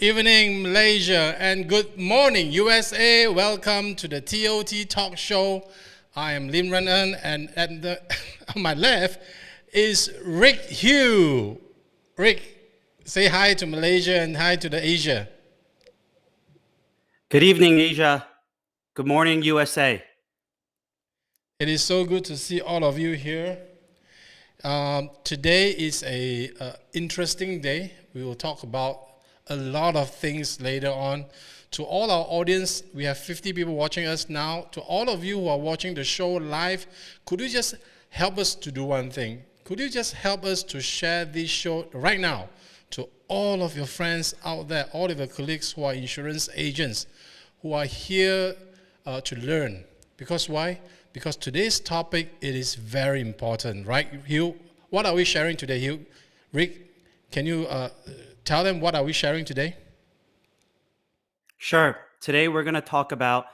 evening, Malaysia, and good morning, USA. Welcome to the TOT TalkShow. I am Lim Ren En, and on my left is Rick Hu. Rick, say hi to Malaysia and hi to the Asia. Good evening, Asia. Good morning, USA. It is so good to see all of you here. Today is a interesting day. We will talk about a lot of things later on. To all our audience, we have 50 people watching us now. To all of you who are watching the show live, could you just help us to do one thing? Could you just help us to share this show right now to all of your friends out there, all of your colleagues who are insurance agents, who are here to learn. Because why? Because today's topic, it is very important, right, Hugh? What are we sharing today, Hugh? Rick, can you tell them what are we sharing today? Sure. Today we're going to talk about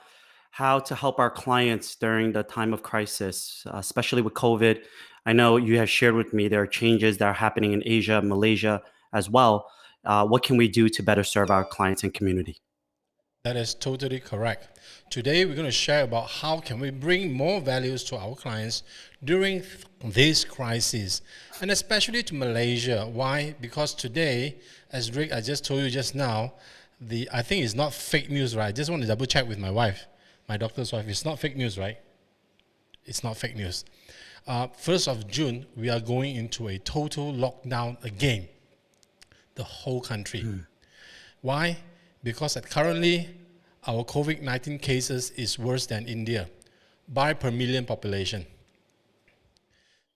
how to help our clients during the time of crisis, especially with COVID. I know you have shared with me there are changes that are happening in Asia, Malaysia as well. What can we do to better serve our clients and community? That is totally correct. Today we're going to share about how can we bring more values to our clients during this crisis, and especially to Malaysia. Why? Because today, as Rick, I just told you just now, I think it's not fake news, right? I just want to double check with my wife, my doctor's wife. It's not fake news, right? It's not fake news. 1st of June, we are going into a total lockdown again, the whole country. Why? Because currently, our COVID-19 cases is worse than India by per million population.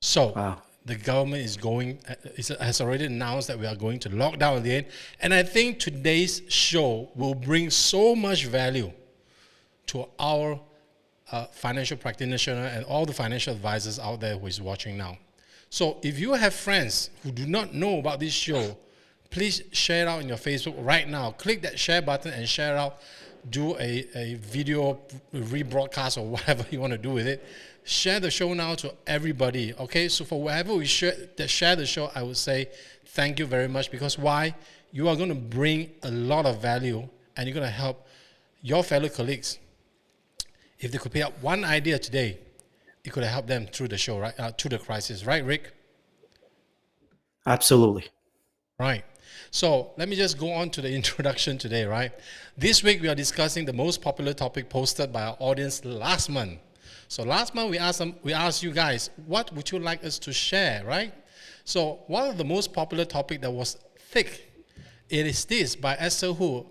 So the government has already announced that we are going to lock down again. And I think today's show will bring so much value to our financial practitioner and all the financial advisors out there who is watching now. So if you have friends who do not know about this show, please share it out in your Facebook right now. Click that share button and share out. Do a video rebroadcast or whatever you want to do with it. Share the show now to everybody. Okay, so for whoever we share the show, I would say thank you very much, because why? You are going to bring a lot of value and you're going to help your fellow colleagues. If they could pick up one idea today, it could help them through the show, right? Through the crisis, right, Rick? Absolutely. Right. So let me just go on to the introduction today, right? This week we are discussing the most popular topic posted by our audience last month. So last month we asked you guys, what would you like us to share, right? So one of the most popular topic that was thick, it is this by Esther Hu.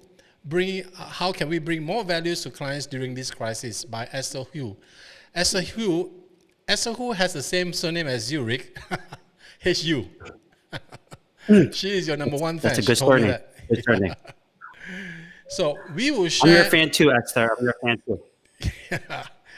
How can we bring more values to clients during this crisis, by Esther Hu. Esther Hu has the same surname as you, Rick. H-U. She is your number one fan. That's a good surname. Good surname. So we will share. I'm your fan too, Esther. I'm your fan too.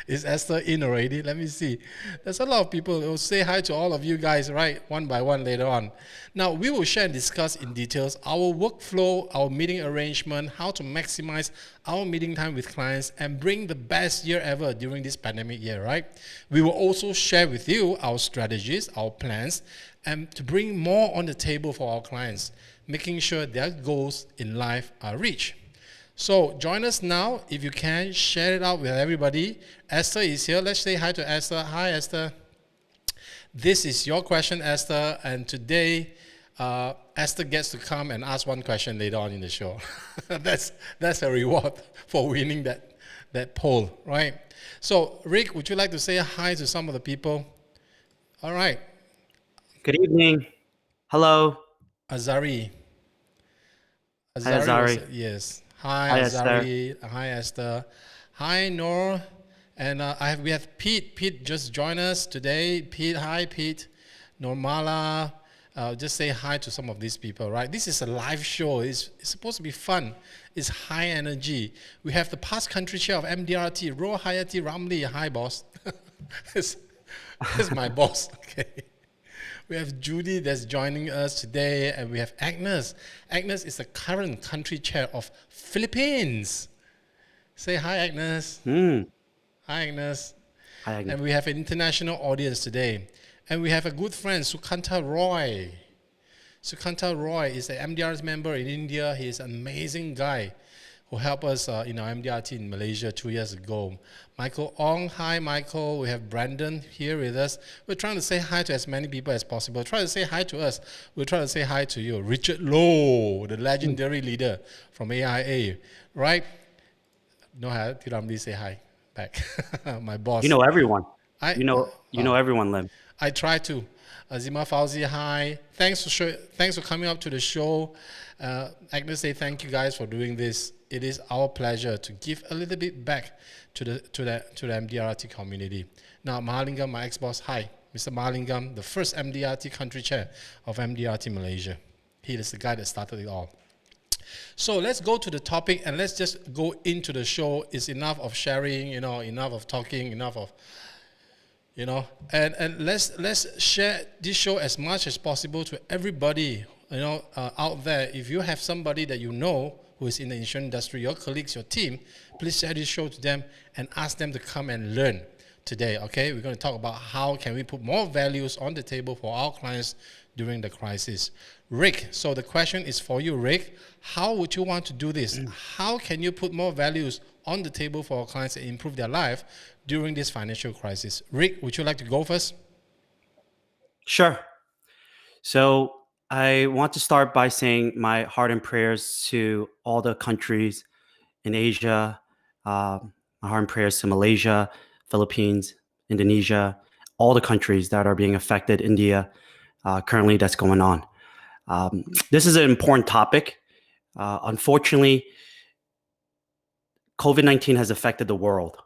Is Esther in already? Let me see. There's a lot of people who will say hi to all of you guys, right? One by one later on. Now, we will share and discuss in details our workflow, our meeting arrangement, how to maximize our meeting time with clients and bring the best year ever during this pandemic year, right? We will also share with you our strategies, our plans, and to bring more on the table for our clients, making sure their goals in life are reached. So join us now. If you can, share it out with everybody. Esther is here. Let's say hi to Esther. Hi, Esther. This is your question, Esther. And today, Esther gets to come and ask one question later on in the show. That's a reward for winning that poll, right? So, Rick, would you like to say hi to some of the people? All right. Good evening. Hello. Azari. Hi, Azari. Yes. Hi, Azari. Hi, Esther. Hi, Noor. And we have Pete. Pete just joined us today. Pete, hi, Pete. Normala. Just say hi to some of these people, right? This is a live show. It's supposed to be fun. It's high energy. We have the past country chair of MDRT, Ro Hayati Ramli. Hi, boss. This is my boss. Okay. We have Judy that's joining us today, and we have Agnes. Agnes is the current country chair of Philippines. Say hi, Agnes. Hi, Agnes. Hi, Agnes. And we have an international audience today. And we have a good friend, Sukanta Roy. Sukanta Roy is an MDR's member in India. He is an amazing guy who helped us in our MDRT in Malaysia 2 years ago. Michael Ong, hi Michael. We have Brandon here with us. We're trying to say hi to as many people as possible. Try to say hi to us. We're trying to say hi to you. Richard Lowe, the legendary leader from AIA, right? No, did Ramli say hi back? My You boss. know everyone. I You know everyone, Lim. I try to. Azima Fauzi, hi. Thanks for coming up to the show. Agnes say thank you guys for doing this. It is our pleasure to give a little bit back to the MDRT community. Now Mahalingam, my ex-boss, hi. Mr. Mahalingam, the first MDRT country chair of MDRT Malaysia. He is the guy that started it all. So let's go to the topic and let's just go into the show. It's enough of sharing, enough of talking, enough of and let's share this show as much as possible to everybody out there. If you have somebody that you know who is in the insurance industry, your colleagues, your team, please share this show to them and ask them to come and learn today. Okay, we're going to talk about how can we put more values on the table for our clients during the crisis. Rick, so the question is for you, Rick. How would you want to do this? How can you put more values on the table for our clients and improve their life during this financial crisis? Rick, would you like to go first? Sure. So I want to start by saying my heart and prayers to all the countries in Asia, my heart and prayers to Malaysia, Philippines, Indonesia, all the countries that are being affected, India, currently that's going on. This is an important topic. Unfortunately, COVID-19 has affected the world.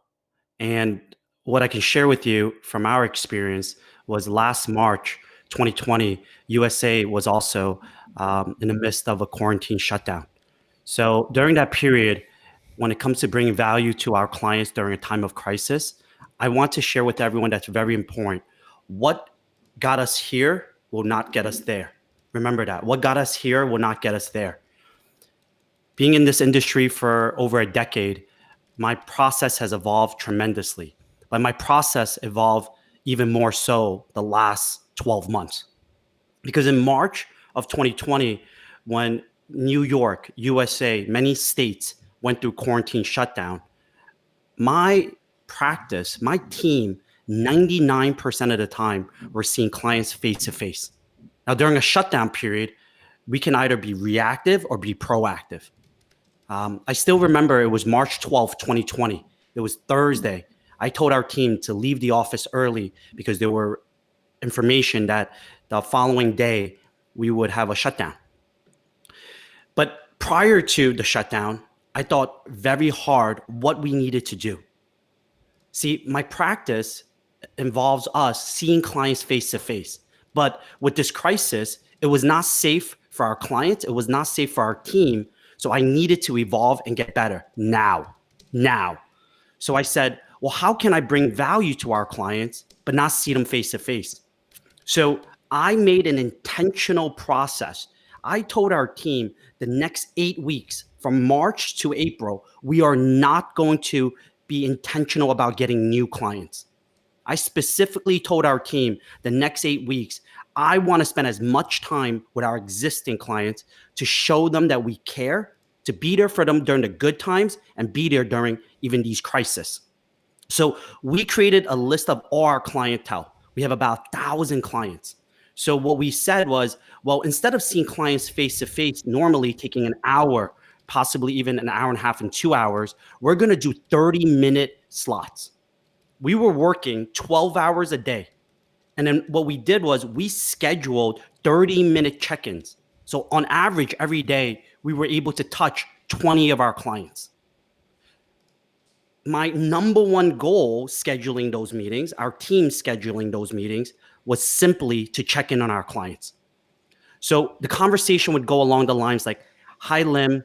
And what I can share with you from our experience was last March 2020, USA was also in the midst of a quarantine shutdown. So during that period, when it comes to bringing value to our clients during a time of crisis, I want to share with everyone that's very important. What got us here will not get us there. Remember that. What got us here will not get us there. Being in this industry for over a decade, my process has evolved tremendously. But my process evolved even more so the last 12 months. Because in March of 2020, when New York, USA, many states went through quarantine shutdown, my practice, my team, 99% of the time, we're seeing clients face to face. Now, during a shutdown period, we can either be reactive or be proactive. I still remember it was March 12th, 2020. It was Thursday. I told our team to leave the office early because there were information that the following day we would have a shutdown. But prior to the shutdown, I thought very hard what we needed to do. See, my practice involves us seeing clients face to face. But with this crisis, it was not safe for our clients. It was not safe for our team. So I needed to evolve and get better now. So I said, well, how can I bring value to our clients, but not see them face to face? So I made an intentional process. I told our team the next 8 weeks, from March to April, we are not going to be intentional about getting new clients. I specifically told our team the next 8 weeks, I want to spend as much time with our existing clients to show them that we care, to be there for them during the good times and be there during even these crises. So we created a list of all our clientele. We have about 1,000 clients. So what we said was, well, instead of seeing clients face to face, normally taking an hour, possibly even an hour and a half and 2 hours, we're going to do 30-minute slots. We were working 12 hours a day. And then what we did was we scheduled 30-minute check-ins. So on average, every day, we were able to touch 20 of our clients. My number one goal scheduling those meetings, our team scheduling those meetings, was simply to check in on our clients. So the conversation would go along the lines like, hi, Lim,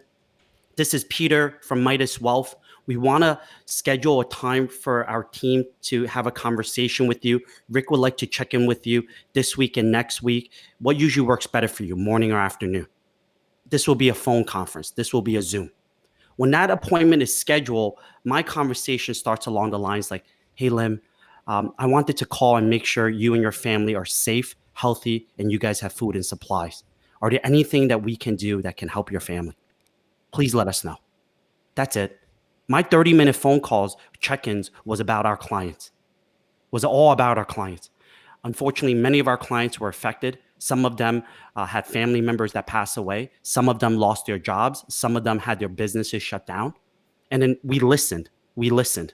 this is Peter from Midas Wealth. We want to schedule a time for our team to have a conversation with you. Rick would like to check in with you this week and next week. What usually works better for you, morning or afternoon? This will be a phone conference. This will be a Zoom. When that appointment is scheduled, my conversation starts along the lines like, hey, Lim, I wanted to call and make sure you and your family are safe, healthy, and you guys have food and supplies. Are there anything that we can do that can help your family? Please let us know. That's it. My 30-minute phone calls, check-ins was about our clients, was all about our clients. Unfortunately, many of our clients were affected. Some of them had family members that passed away. Some of them lost their jobs. Some of them had their businesses shut down. And then we listened. We listened.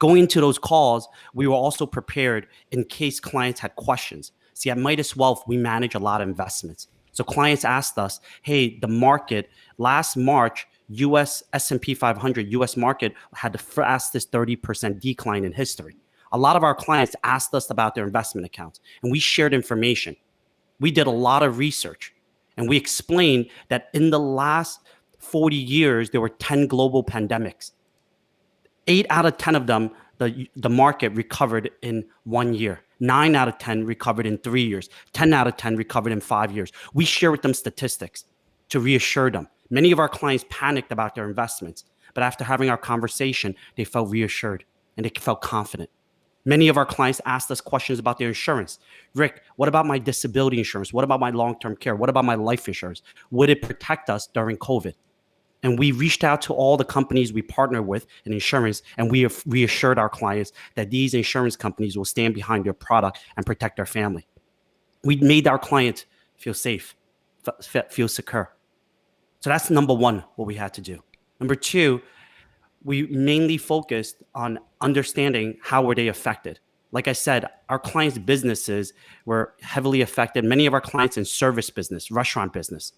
Going into those calls, we were also prepared in case clients had questions. See, at Midas Wealth, we manage a lot of investments. So clients asked us, hey, the market last March, US S&P 500 US market had the fastest 30% decline in history. A lot of our clients asked us about their investment accounts, and we shared information. We did a lot of research, and we explained that in the last 40 years, there were 10 global pandemics. 8 out of 10 of them, the market recovered in 1 year. 9 out of 10 recovered in 3 years. 10 out of 10 recovered in 5 years. We share with them statistics to reassure them. Many of our clients panicked about their investments, but after having our conversation, they felt reassured and they felt confident. Many of our clients asked us questions about their insurance. Rick, what about my disability insurance? What about my long-term care? What about my life insurance? Would it protect us during COVID? And we reached out to all the companies we partner with in insurance, and we have reassured our clients that these insurance companies will stand behind their product and protect their family. We made our clients feel safe, feel secure. So that's number one, what we had to do. Number two, we mainly focused on understanding how were they affected. Like I said, our clients' businesses were heavily affected. Many of our clients in service business, restaurant business.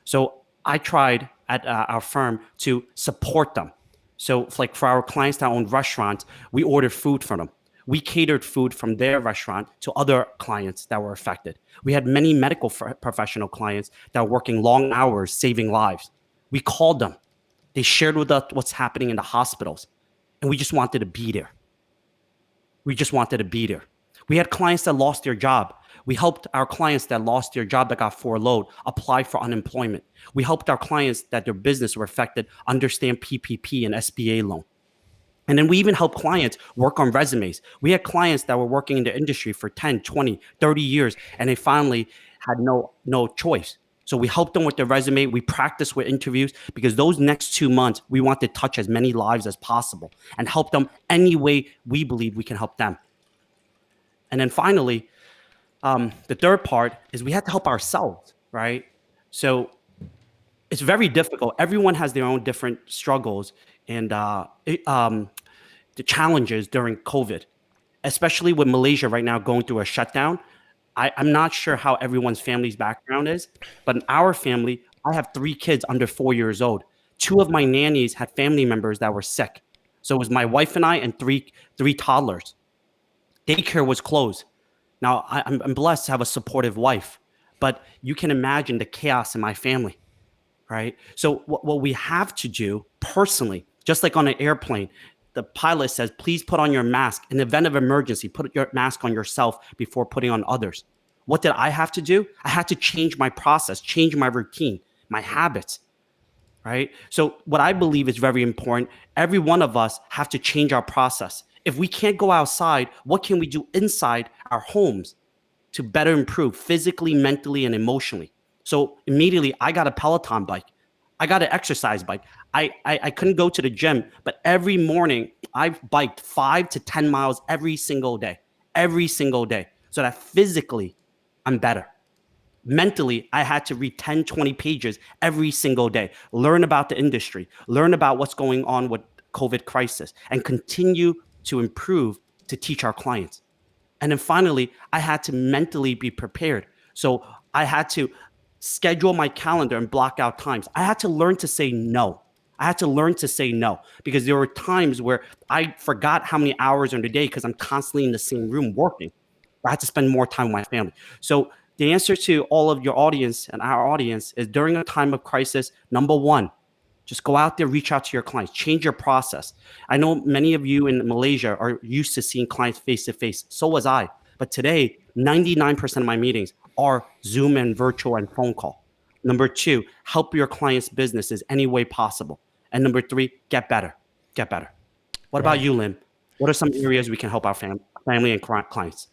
So I tried at our firm to support them. So like for our clients that own restaurants, we ordered food from them. We catered food from their restaurant to other clients that were affected. We had many medical professional clients that were working long hours, saving lives. We called them. They shared with us what's happening in the hospitals, and we just wanted to be there. We just wanted to be there. We had clients that lost their job. We helped our clients that lost their job, that got furloughed, apply for unemployment. We helped our clients that their business were affected understand PPP and SBA loan. And then we even helped clients work on resumes. We had clients that were working in the industry for 10, 20, 30 years, and they finally had no choice. So we helped them with their resume. We practiced with interviews because those next 2 months, we want to touch as many lives as possible and help them any way we believe we can help them. And then finally, the third part is we had to help ourselves, right? So it's very difficult. Everyone has their own different struggles and the challenges during COVID, especially with Malaysia right now going through a shutdown. I'm not sure how everyone's family's background is, but in our family, I have 3 kids under 4 years old. 2 of my nannies had family members that were sick. So it was my wife and I and three toddlers. Daycare was closed. Now, I'm blessed to have a supportive wife, but you can imagine the chaos in my family, right? So what we have to do personally, just like on an airplane, the pilot says, please put on your mask. In the event of emergency, put your mask on yourself before putting on others. What did I have to do? I had to change my process, change my routine, my habits, right? So what I believe is very important, every one of us have to change our process. If we can't go outside, what can we do inside our homes to better improve physically, mentally, and emotionally? So immediately I got a Peloton bike. I got an exercise bike. I couldn't go to the gym, but every morning I've biked 5 to 10 miles every single day, so that physically I'm better. Mentally, I had to read 10, 20 pages every single day, learn about the industry, learn about what's going on with COVID crisis, and continue to improve to teach our clients. And then finally, I had to mentally be prepared. So I had to schedule my calendar and block out times. I had to learn to say no. I had to learn to say no because there were times where I forgot how many hours in the day because I'm constantly in the same room working. I had to spend more time with my family. So the answer to all of your audience and our audience is during a time of crisis, number one, just go out there, reach out to your clients, change your process. I know many of you in Malaysia are used to seeing clients face to face. So was I. But today, 99% of my meetings are Zoom and virtual and phone call. Number two, help your clients' businesses any way possible. And number three, get better. What about Right. you, Lim? What are some areas we can help our family and clients?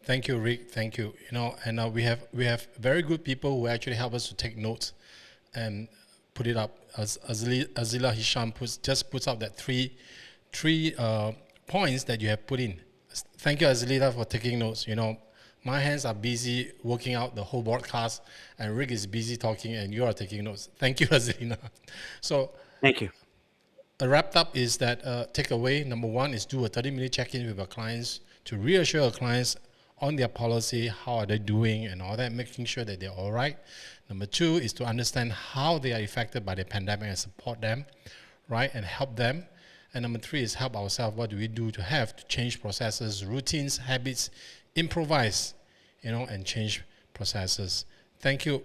Thank you, Rick. Thank you. You know, and we have very good people who actually help us to take notes and put it up. As Azila Hisham puts up that three points that you have put in. Thank you, Azila, for taking notes. You know, my hands are busy working out the whole broadcast, and Rick is busy talking, and you are taking notes. Thank you, Azila. So Thank you. a wrapped up is that takeaway number one is do a 30-minute check-in with our clients to reassure our clients on their policy, how are they doing and all that, making sure that they're all right. Number two is to understand how they are affected by the pandemic and support them, right, and help them. And number three is help ourselves. What do we do to have to change processes, routines, habits, improvise, you know, and change processes. Thank you.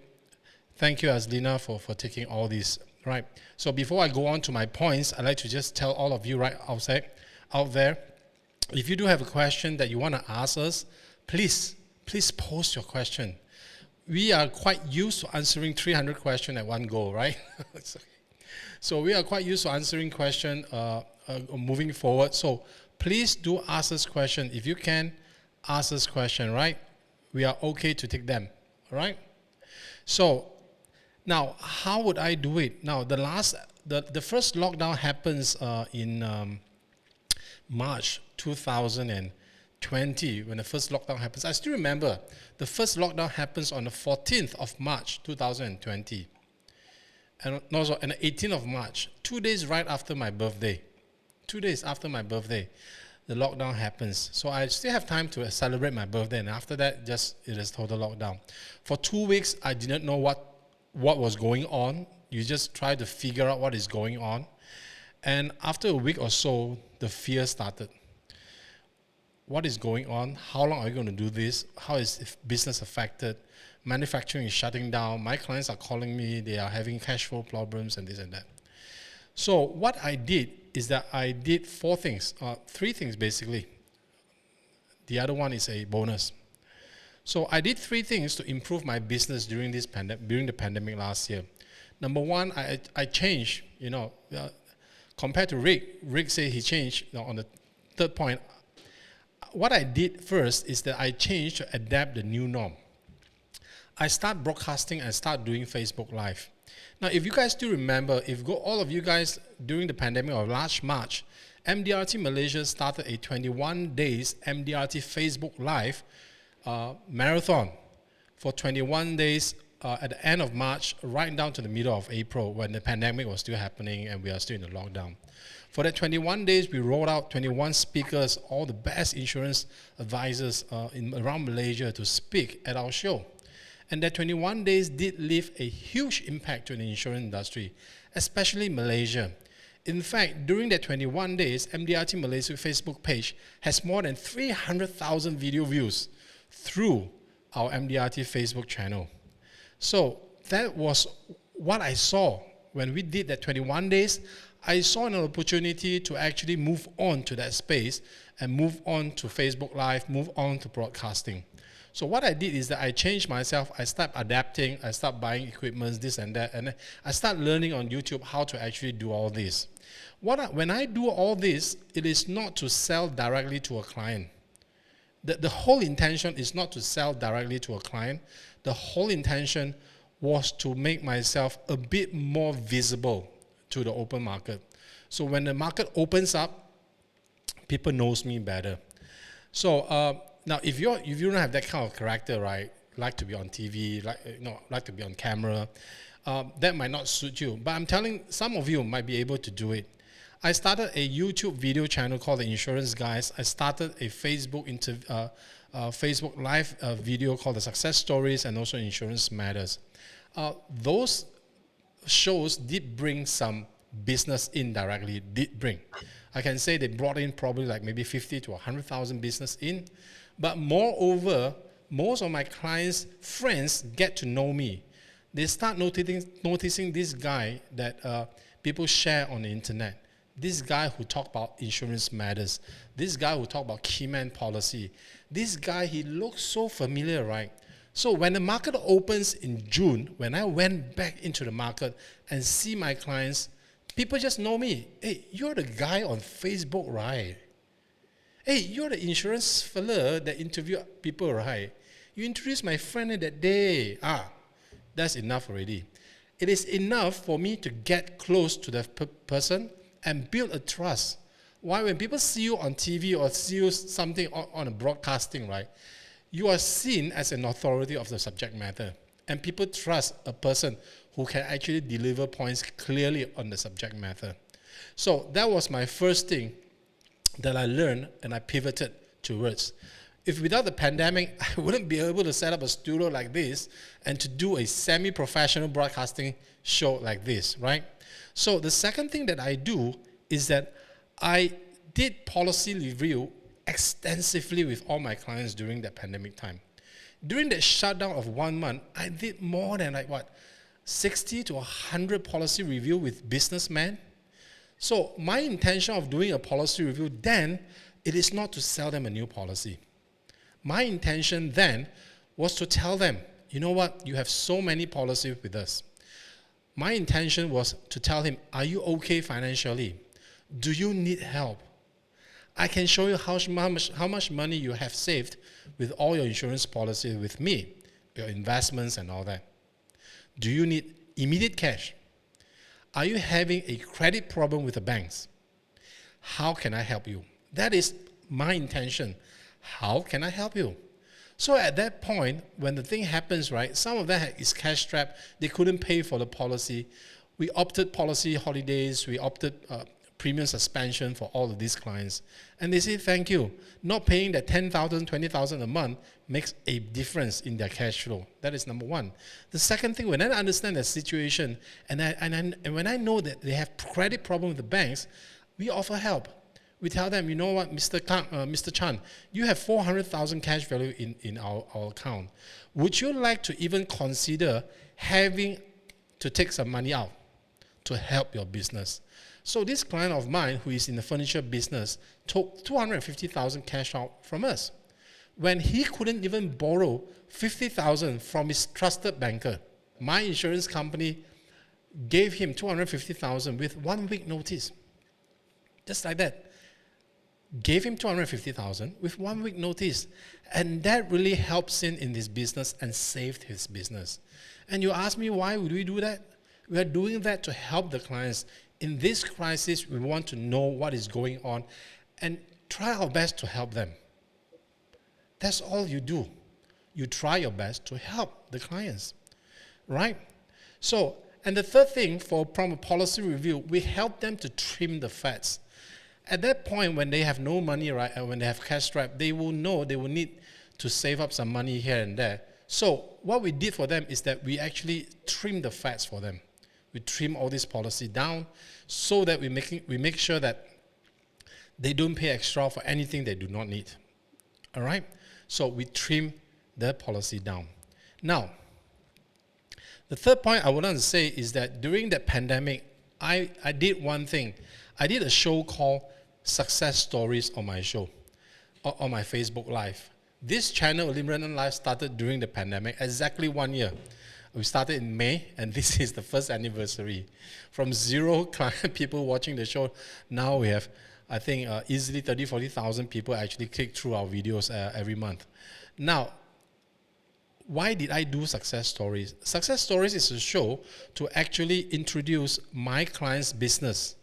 Thank you, Aslina, for taking all these. Right. So before I go on to my points, I'd like to just tell all of you right out there, if you do have a question that you want to ask us, please post your question. We are quite used to answering 300 questions at one go, right? So we are quite used to answering questions moving forward. So please do ask us question. If you can, ask us question, right? We are okay to take them, all right? So now, how would I do it? Now, the first lockdown happens in March 2020, when the first lockdown happens. I still remember the first lockdown happens on the 14th of March 2020. And also on the 18th of March, 2 days right after my birthday. 2 days after my birthday, the lockdown happens. So I still have time to celebrate my birthday, and after that, it is total lockdown. For 2 weeks, I did not know what was going on. You just try to figure out what is going on. And after a week or so, the fear started. What is going on? How long are we going to do this? How is business affected? Manufacturing is shutting down. My clients are calling me. They are having cash flow problems and this and that. So what I did is that I did three things basically. The other one is a bonus. So I did three things to improve my business during the pandemic last year. Number one, I changed, compared to Rick. Rick said he changed on the third point. What I did first is that I changed to adapt the new norm. I start broadcasting and start doing Facebook Live. Now, if you guys still remember, all of you guys during the pandemic of last March, MDRT Malaysia started a 21 days MDRT Facebook Live marathon for 21 days at the end of March, right down to the middle of April, when the pandemic was still happening and we are still in the lockdown. For that 21 days, we rolled out 21 speakers, all the best insurance advisors around Malaysia to speak at our show. And that 21 days did leave a huge impact to the insurance industry, especially Malaysia. In fact, during that 21 days, MDRT Malaysia Facebook page has more than 300,000 video views through our MDRT Facebook channel. So that was what I saw when we did that 21 days. I saw an opportunity to actually move on to that space and move on to Facebook Live, move on to broadcasting. So what I did is that I changed myself. I started adapting. I started buying equipment, this and that. And I started learning on YouTube how to actually do all this. When I do all this, it is not to sell directly to a client. The whole intention is not to sell directly to a client. The whole intention was to make myself a bit more visible to the open market. So when the market opens up, people knows me better. So now, if you don't have that kind of character, right, like to be on TV, like to be on camera, that might not suit you. But I'm telling some of you might be able to do it. I started a YouTube video channel called The Insurance Guys. I started a Facebook Live video called The Success Stories and also Insurance Matters. Those shows did bring some business indirectly, I can say they brought in probably like maybe 50 to 100,000 business in. But moreover, most of my clients' friends get to know me. They start noticing this guy that people share on the internet. This guy who talk about insurance matters. This guy who talk about keyman policy. This guy, he looks so familiar, right? So when the market opens in June, when I went back into the market and see my clients, people just know me. Hey, you're the guy on Facebook, right? Hey, you're the insurance fella that interview people, right? You introduced my friend that day. That's enough already. It is enough for me to get close to the person and build a trust. Why? When people see you on TV or see you something on a broadcasting, right? You are seen as an authority of the subject matter. And people trust a person who can actually deliver points clearly on the subject matter. So that was my first thing that I learned and I pivoted towards. If without the pandemic, I wouldn't be able to set up a studio like this and to do a semi-professional broadcasting show like this, right? So the second thing that I do is that I did policy review extensively with all my clients during that pandemic time. During that shutdown of 1 month, I did more than 60 to 100 policy review with businessmen. So my intention of doing a policy review then, it is not to sell them a new policy. My intention then was to tell them, you know what, you have so many policies with us. My intention was to tell him, are you okay financially? Do you need help? I can show you how much money you have saved with all your insurance policies with me, your investments and all that. Do you need immediate cash? Are you having a credit problem with the banks? How can I help you? That is my intention. How can I help you? So at that point, when the thing happens, right, some of that is cash strapped. They couldn't pay for the policy. We opted policy holidays. We opted premium suspension for all of these clients. And they say, thank you. Not paying that $10,000, $20,000 a month makes a difference in their cash flow. That is number one. The second thing, when I understand the situation and when I know that they have credit problem with the banks, we offer help. We tell them, you know what, Mr. Chan, you have 400,000 cash value in our account. Would you like to even consider having to take some money out to help your business? So this client of mine, who is in the furniture business, took 250,000 cash out from us when he couldn't even borrow 50,000 from his trusted banker. My insurance company gave him 250,000 with 1 week notice. Just like that. Gave him 250,000 with 1 week notice. And that really helps him in his business and saved his business. And you ask me, why would we do that? We are doing that to help the clients. In this crisis, we want to know what is going on and try our best to help them. That's all you do. You try your best to help the clients, right? So, and the third thing, from a policy review, we help them to trim the fats. At that point, when they have no money, right, and when they have cash strapped, they will know they will need to save up some money here and there. So what we did for them is that we actually trim the fats for them. We trim all this policy down so that we make sure that they don't pay extra for anything they do not need. All right? So we trim the policy down. Now, the third point I would want to say is that during the pandemic, I did one thing. I did a show called Success Stories on my show, on my Facebook Live. This channel, Lim Ren En Live, started during the pandemic, exactly 1 year. We started in May, and this is the first anniversary. From 0 people watching the show, now we have, I think, easily 30,000, 40,000 people actually click through our videos every month. Now, why did I do Success Stories? Success Stories is a show to actually introduce my client's business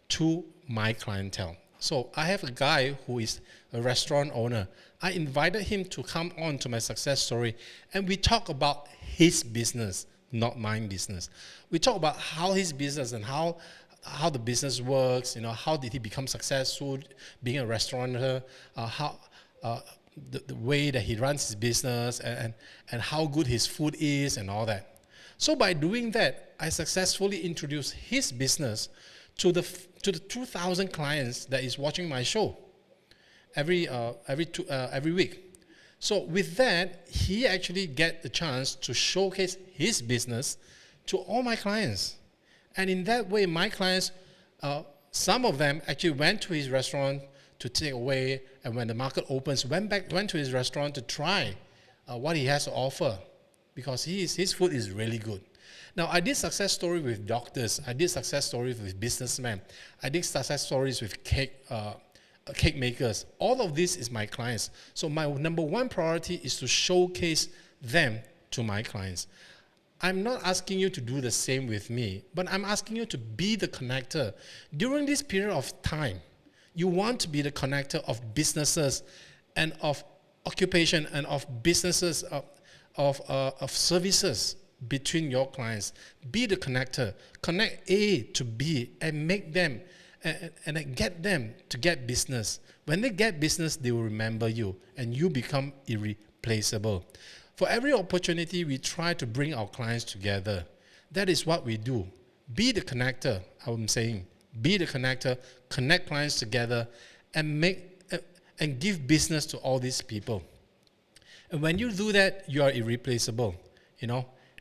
to my clientele. So I have a guy who is a restaurant owner. I invited him to come on to my success story, and we talk about his business, not my business. We talk about how his business and how the business works. You know, how did he become successful being a restaurateur? The way that he runs his business and how good his food is and all that. So by doing that, I successfully introduced his business to the 2,000 clients that is watching my show every week. So with that, he actually get the chance to showcase his business to all my clients. And in that way, my clients, some of them actually went to his restaurant to take away, and when the market opens, went to his restaurant to try what he has to offer, because his food is really good. Now, I did success story with doctors. I did success stories with businessmen. I did success stories with cake cake makers. All of this is my clients. So my number one priority is to showcase them to my clients. I'm not asking you to do the same with me, but I'm asking you to be the connector. During this period of time, you want to be the connector of businesses and of occupation and of businesses, of services between your clients. Be the connector. Connect A to B and make them and get them to get business. When they get business, they will remember you and you become irreplaceable. For every opportunity, we try to bring our clients together. That is what we do. Be the connector, I'm saying. Be the connector, connect clients together, and and give business to all these people. And when you do that, you are irreplaceable,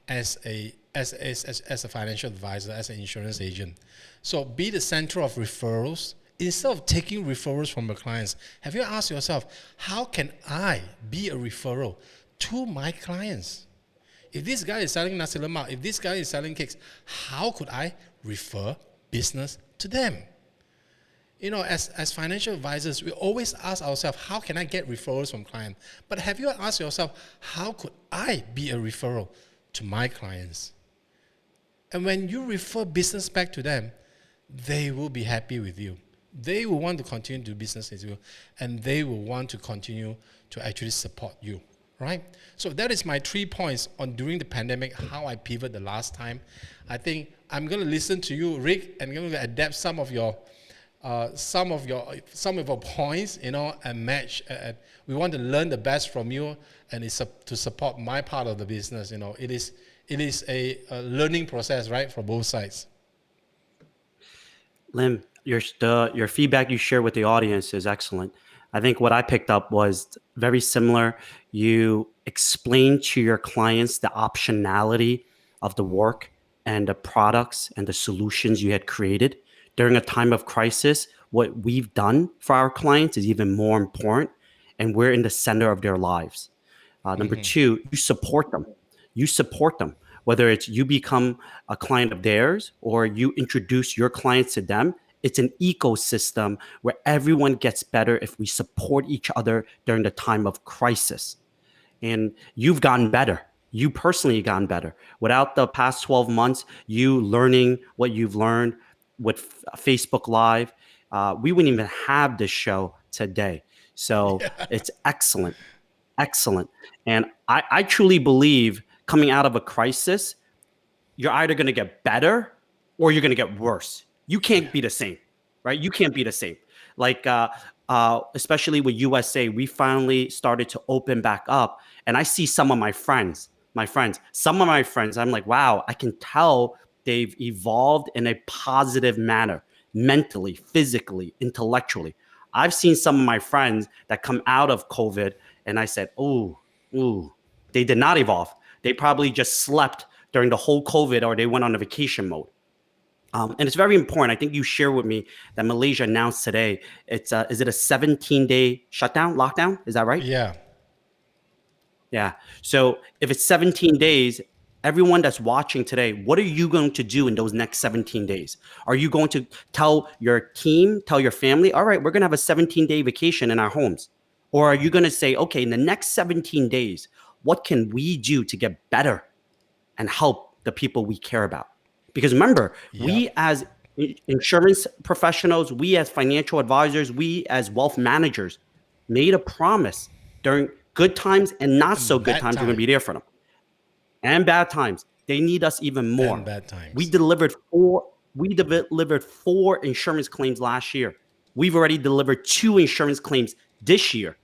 as a financial advisor, as an insurance agent. So be the center of referrals. Instead of taking referrals from your clients, have you asked yourself, how can I be a referral to my clients? If this guy is selling nasi lemak, if this guy is selling cakes, how could I refer business to them? As financial advisors, we always ask ourselves, how can I get referrals from clients? But have you asked yourself, how could I be a referral to my clients? And when you refer business back to them, they will be happy with you. They will want to continue to do business with you, and they will want to continue to actually support you, right? So that is my 3 points on during the pandemic, how I pivoted the last time. I think I'm going to listen to you, Rick, and I'm going to adapt some of your points, and match. We want to learn the best from you, and it's to support my part of the business. It is a learning process, right, for both sides. Lim, your feedback you share with the audience is excellent. I think what I picked up was very similar. You explain to your clients the optionality of the work and the products and the solutions you had created. During a time of crisis, what we've done for our clients is even more important, and we're in the center of their lives. Number two, you support them. You support them, whether it's you become a client of theirs or you introduce your clients to them. It's an ecosystem where everyone gets better if we support each other during the time of crisis. And you've gotten better. You personally gotten better. Without the past 12 months, you learning what you've learned with Facebook Live, we wouldn't even have this show today. So it's excellent. Excellent. And I truly believe coming out of a crisis, you're either going to get better or you're going to get worse. You can't be the same, right? You can't be the same. Like, especially with USA, we finally started to open back up. And I see some of my friends, I'm like, wow, I can tell they've evolved in a positive manner, mentally, physically, intellectually. I've seen some of my friends that come out of COVID and I said, ooh, they did not evolve. They probably just slept during the whole COVID or they went on a vacation mode. And it's very important. I think you shared with me that Malaysia announced today, is it a 17-day shutdown, lockdown? Is that right? Yeah. Yeah. So if it's 17 days, everyone that's watching today, what are you going to do in those next 17 days? Are you going to tell your team, tell your family, all right, we're going to have a 17-day vacation in our homes? Or are you going to say, okay, in the next 17 days, what can we do to get better and help the people we care about? Because remember, we as insurance professionals, we as financial advisors, we as wealth managers made a promise during good times and not so good times. We're going to be there for them. And bad times. They need us even more. And bad times. We delivered four insurance claims last year. We've already delivered 2 insurance claims this year,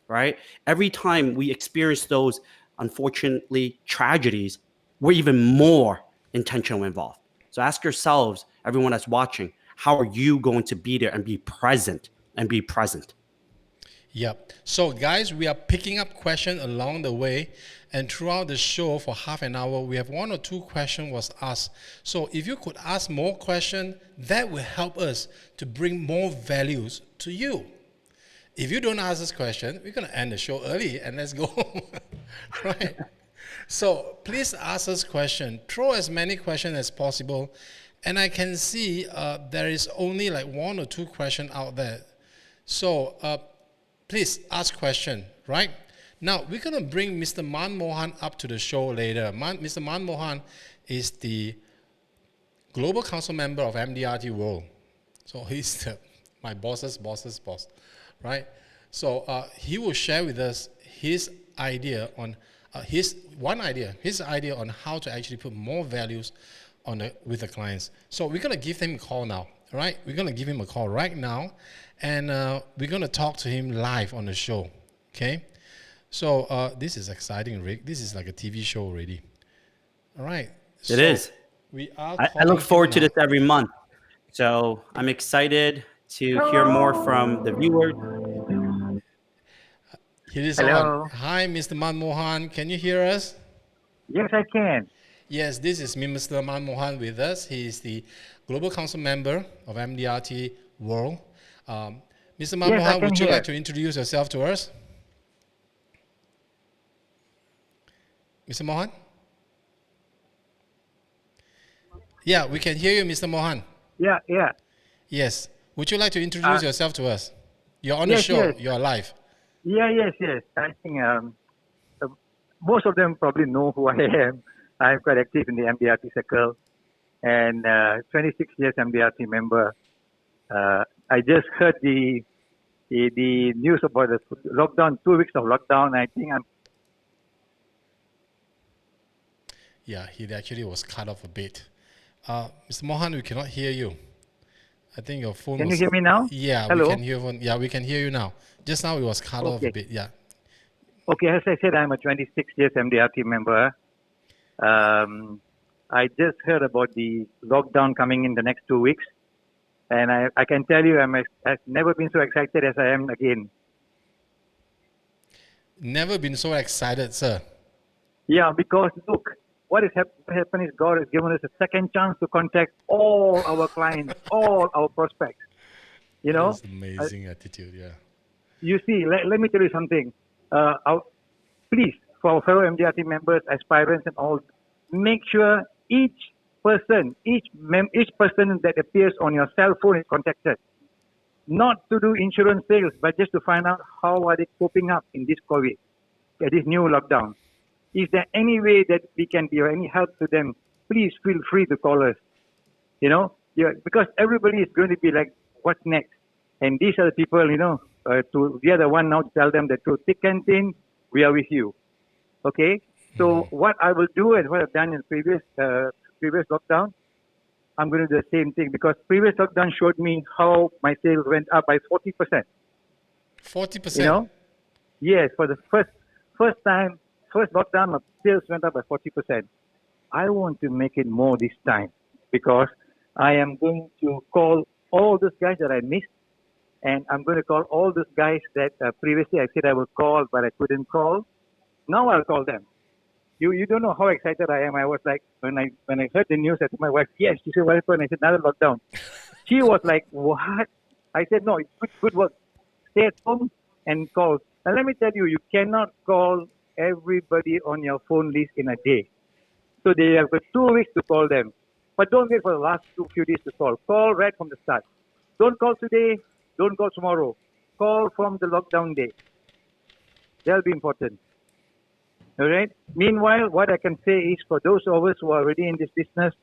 right? Every time we experience those, unfortunately, tragedies, we're even more intentionally involved. So ask yourselves, everyone that's watching, how are you going to be there and be present and be present? Yep. So guys, we are picking up questions along the way, and throughout the show for half an hour, we have 1 or 2 questions was asked. So if you could ask more questions, that will help us to bring more values to you. If you don't ask this question, we're going to end the show early and let's go home. Right? So please ask us questions. Throw as many questions as possible. And I can see there is only like 1 or 2 questions out there. So please ask question, right? Now we're gonna bring Mr. ManMohan up to the show later. Mr. ManMohan is the global council member of MDRT World. So he's my boss's boss, right? So he will share with us his idea on his idea on how to actually put more values with the clients. So we're gonna give him a call now, right? We're gonna give him a call right now, and we're gonna talk to him live on the show. Okay. So this is exciting, Rick. This is like a TV show already. All right. It So is. we are I look calling him forward to now. this every month. So I'm excited to hear more from the viewers. Here is on. Hello. Hi, Mr. ManMohan. Can you hear us? Yes, I can. Yes, this is Mr. ManMohan with us. He is the Global Council Member of MDRT World. Mr. Yes, I ManMohan, can would you hear. like to introduce yourself to us? Mr. Mohan? Yeah, we can hear you, Mr. Mohan. Yeah. Yes. Would you like to introduce yourself to us? You're on the Yes, show. yes. You're live. Yes. I think most of them probably know who I am. I'm quite active in the MDRT circle and 26 years MDRT member. I just heard the news about the lockdown, 2 weeks of lockdown. I think Yeah, he actually was cut off a bit. Mr. Mohan, we cannot hear you. I think your phone Can was... you hear me now? Yeah, Hello? we can hear. Yeah, we can hear you now. Just now it was cut off a Okay. bit. Yeah. Okay, as I said, I'm a 26 years MDRT member. I just heard about the lockdown coming in the next 2 weeks. And I can tell you, I've never been so excited as I am again. Never been so excited, sir. Yeah, because look, what is happening is God has given us a second chance to contact all our clients, all our prospects. You know, That's amazing attitude. Yeah. you see, let me tell you something. Please, for our fellow MDRT members, aspirants, and all, make sure each person that appears on your cell phone is contacted. Not to do insurance sales, but just to find out how are they coping up in this COVID, this new lockdown. Is there any way that we can be of any help to them? Please feel free to call us. You know, because everybody is going to be like, what's next? And these are the people, we are the one now to tell them that through thick and thin, we are with you. Okay? So what I will do and what I've done in previous lockdown, I'm going to do the same thing because previous lockdown showed me how my sales went up by 40%. 40%. You know? Yes, for the first lockdown, my sales went up by 40%. I want to make it more this time because I am going to call all those guys that I missed, and I'm going to call all those guys that previously I said I would call, but I couldn't call. Now I'll call them. You don't know how excited I am. I was like, when I heard the news, I told my wife, yes. She said, what happened? I said, another lockdown. She was like, what? I said, no, it's good work. Stay at home and call. And let me tell you, you cannot call everybody on your phone list in a day. So they have got 2 weeks to call them. But don't wait for the last few days to call. Call right from the start. Don't call today. Don't call tomorrow. Call from the lockdown day. That'll be important. All right. Meanwhile, what I can say is for those of us who are already in this business,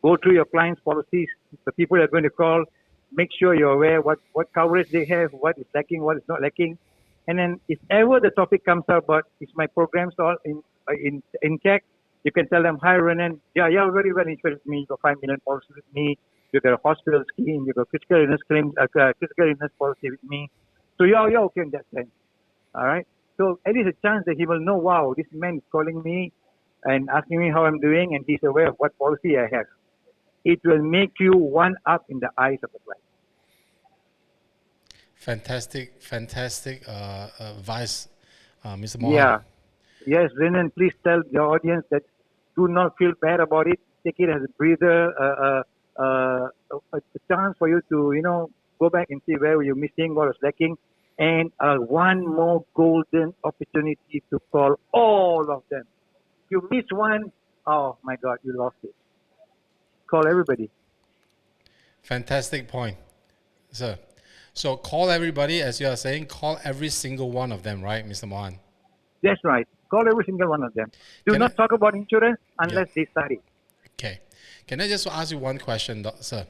go through your clients' policies. The people you're going to call, make sure you're aware what coverage they have, what is lacking, what is not lacking. And then if ever the topic comes up about is my programs all intact, you can tell them, hi, Renan. Yeah, very well insured with me. You got 5 million policy with me. You got a hospital scheme. You got critical illness claims, critical illness policy with me. So you're okay in that sense. All right. So at least a chance that he will know, wow, this man is calling me and asking me how I'm doing, and he's aware of what policy I have. It will make you one up in the eyes of the client. Fantastic advice, Mr. Mohan. Yeah. Yes, Renan, please tell the audience that do not feel bad about it. Take it as a breather, a chance for you to, go back and see where you're missing, what was lacking, and one more golden opportunity to call all of them. If you miss one, oh my God, you lost it. Call everybody. Fantastic point, sir. So call everybody, as you are saying, call every single one of them, right, Mr. Mohan? That's right. Call every single one of them. Do Can not I- talk about insurance unless they study. Okay. Can I just ask you one question, sir?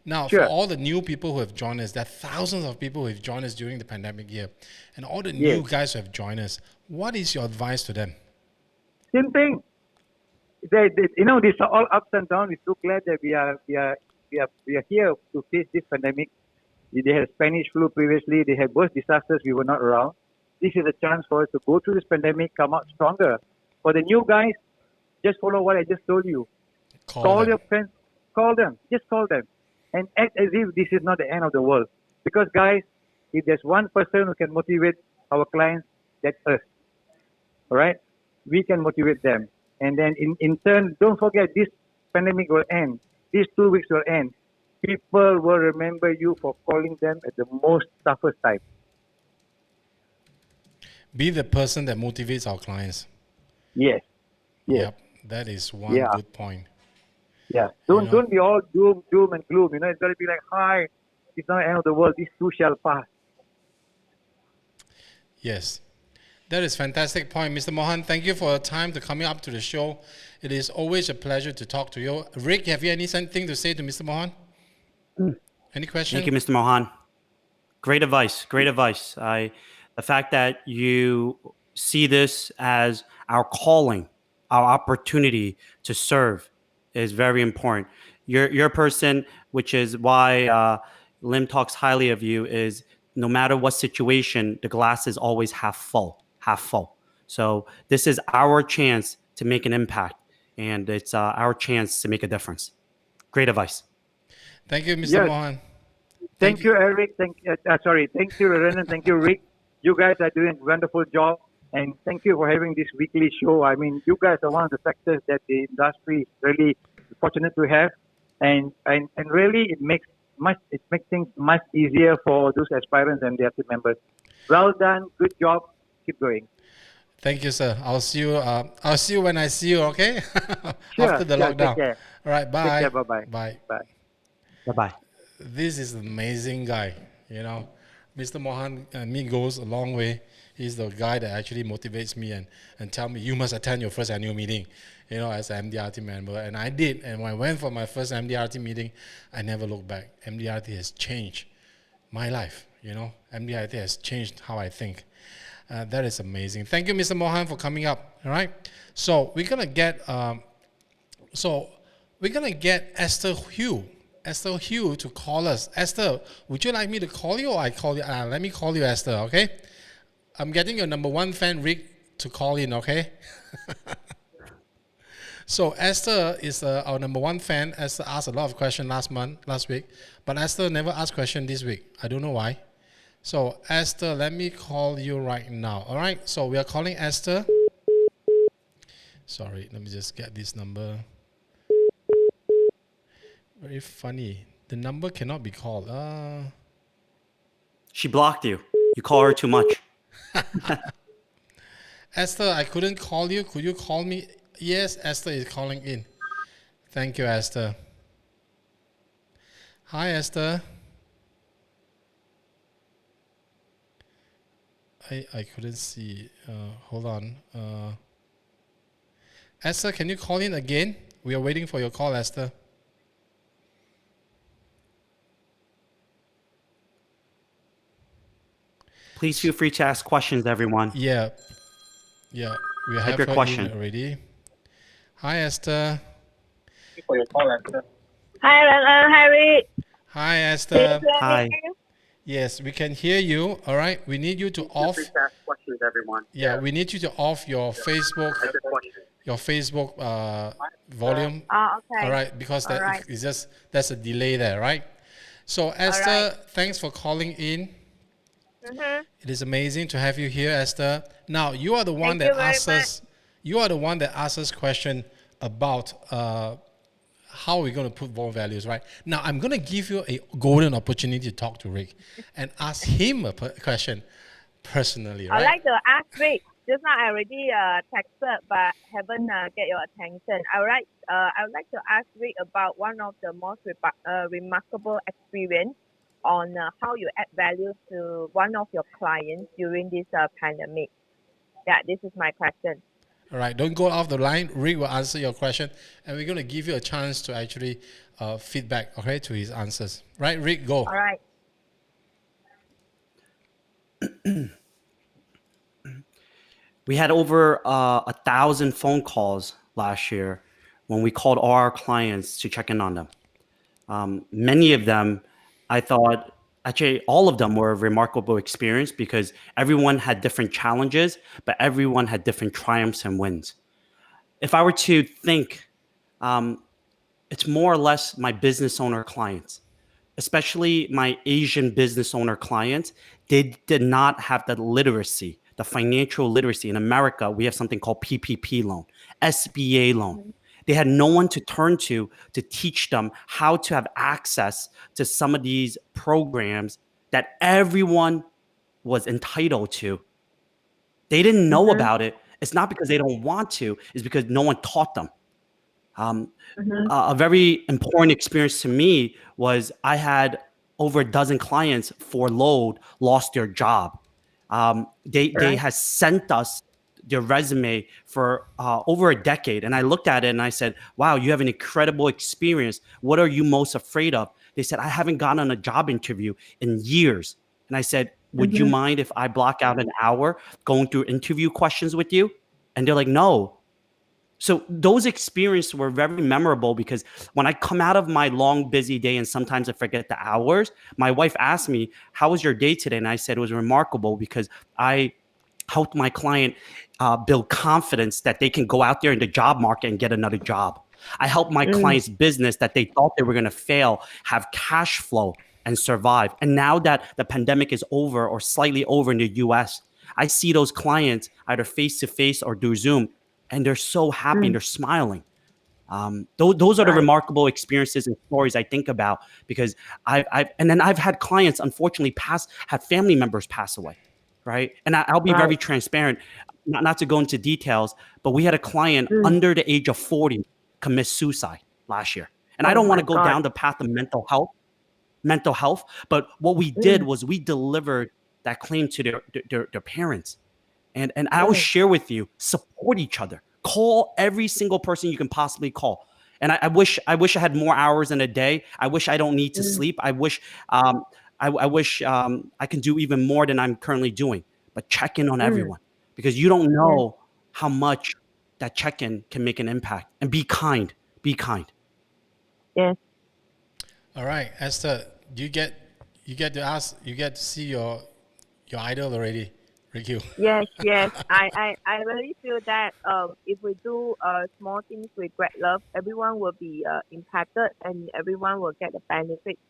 Now, for Sure. all the new people who have joined us, there are thousands of people who have joined us during the pandemic year, and all the Yes. new guys who have joined us, what is your advice to them? Same thing. These are all ups and downs. We're so glad that we are here to face this pandemic. They had Spanish flu previously. They had worse disasters. We were not around. This is a chance for us to go through this pandemic, come out stronger. For the new guys, just follow what I just told you. Call them. your friends. Call them. Just call them. And act as if this is not the end of the world. Because, guys, if there's one person who can motivate our clients, that's us. All right? We can motivate them. And then in turn, don't forget, this pandemic will end. These 2 weeks will end. People will remember you for calling them at the most toughest time. Be the person that motivates our clients. Yes. Yes. Yep. That is one good point. Yeah. Don't be all doom and gloom. It's got to be like, hi, it's not the end of the world. This too shall pass. Yes. That is fantastic point, Mr. Mohan. Thank you for your time to coming up to the show. It is always a pleasure to talk to you. Rick, have you anything to say to Mr. Mohan? Any questions? Thank you, Mr. Mohan. Great advice. Great advice. The fact that you see this as our calling, our opportunity to serve, is very important. You're a person, which is why Lim talks highly of you. Is no matter what situation, the glass is always half full, half full. So this is our chance to make an impact, and it's our chance to make a difference. Great advice. Thank you, Mr. Yes. Mohan. Thank you, Eric. Thank you, Ren En. Thank you, Rick. You guys are doing a wonderful job. And thank you for having this weekly show. I mean, you guys are one of the sectors that the industry is really fortunate to have. And really, it makes things much easier for those aspirants and their team members. Well done. Good job. Keep going. Thank you, sir. I'll see you. I'll see you when I see you. Okay. Sure. After the lockdown. Take care. All right. Bye. Take care. Bye-bye. Bye. Bye. Bye-bye. This is an amazing guy. Mr. Mohan and me goes a long way. He's the guy that actually motivates me and tell me, you must attend your first annual meeting, as an MDRT member. And I did. And when I went for my first MDRT meeting, I never looked back. MDRT has changed my life. MDRT has changed how I think. That is amazing. Thank you, Mr. Mohan, for coming up. All right. So we're gonna get Esther Hu. Esther Hu to call us. Esther, would you like me to call you or I call you? Let me call you, Esther, okay? I'm getting your number one fan, Rick, to call in, okay? So Esther is our number one fan. Esther asked a lot of questions last week, but Esther never asked question this week. I don't know why. So Esther, let me call you right now, all right? So we are calling Esther. Sorry, let me just get this number. Very funny. The number cannot be called. She blocked you. You call her too much. Esther, I couldn't call you. Could you call me? Yes, Esther is calling in. Thank you, Esther. Hi, Esther. I couldn't see. Hold on. Esther, can you call in again? We are waiting for your call, Esther. Please feel free to ask questions, everyone. Yeah. We have your her question in already. Hi, Esther. For your call, Esther. Hi, Ren En. Hi, Rick. Hi, Esther. Hi. Yes, we can hear you. All right. We need you to off. Please ask questions, everyone. Yeah, we need you to off your Facebook. Volume. Oh, okay. All right, because All right. that's a delay there, right? So Esther, thanks for calling in. Mm-hmm. It is amazing to have you here, Esther. Now you are the one Thank that you very asked us. You are the one that asked us question about how we're going to put more values, right? Now I'm going to give you a golden opportunity to talk to Rick and ask him a question personally, right? I'd like to ask Rick. Just now I already texted, but haven't get your attention. I would like to ask Rick about one of the most remarkable experience on how you add value to one of your clients during this pandemic. Yeah, this is my question. All right, don't go off the line. Rick will answer your question, and we're going to give you a chance to actually feedback, okay, to his answers. Right, Rick, go. All right. We had over 1,000 phone calls last year when we called all our clients to check in on them. Many of them, I thought, actually, all of them were a remarkable experience because everyone had different challenges, but everyone had different triumphs and wins. If I were to think, it's more or less my business owner clients, especially my Asian business owner clients. They did not have the literacy, the financial literacy. In America, we have something called PPP loan, SBA loan. They had no one to turn to teach them how to have access to some of these programs that everyone was entitled to. They didn't know about it. It's not because they don't want to, it's because no one taught them. A very important experience to me was I had over a dozen clients for load lost their job. They had sent us their resume for over a decade, and I looked at it and I said, "Wow, you have an incredible experience. What are you most afraid of?" They said, "I haven't gone on a job interview in years." And I said, "Would you mind if I block out an hour going through interview questions with you?" And they're like, "No." So those experiences were very memorable because when I come out of my long, busy day and sometimes I forget the hours, my wife asked me, "How was your day today?" And I said it was remarkable because I helped my client build confidence that they can go out there in the job market and get another job. I helped my client's business that they thought they were going to fail have cash flow and survive. And now that the pandemic is over or slightly over in the US, I see those clients either face to face or through Zoom, and they're so happy and they're smiling. Those are the remarkable experiences and stories I think about because and then I've had clients unfortunately have family members pass away, right? And I'll be very transparent, not to go into details, but we had a client under the age of 40 commit suicide last year. And I don't want to go down the path of mental health, but what we did was we delivered that claim to their parents. And I always share with you, support each other. Call every single person you can possibly call. And I wish I had more hours in a day. I wish I don't need to sleep. I wish I can do even more than I'm currently doing. But check in on everyone because you don't know how much that check-in can make an impact. And be kind. Be kind. Yes. All right, Esther, you get to see your idol already, Ricky. Yes. I really feel that if we do small things with great love, everyone will be impacted and everyone will get the benefits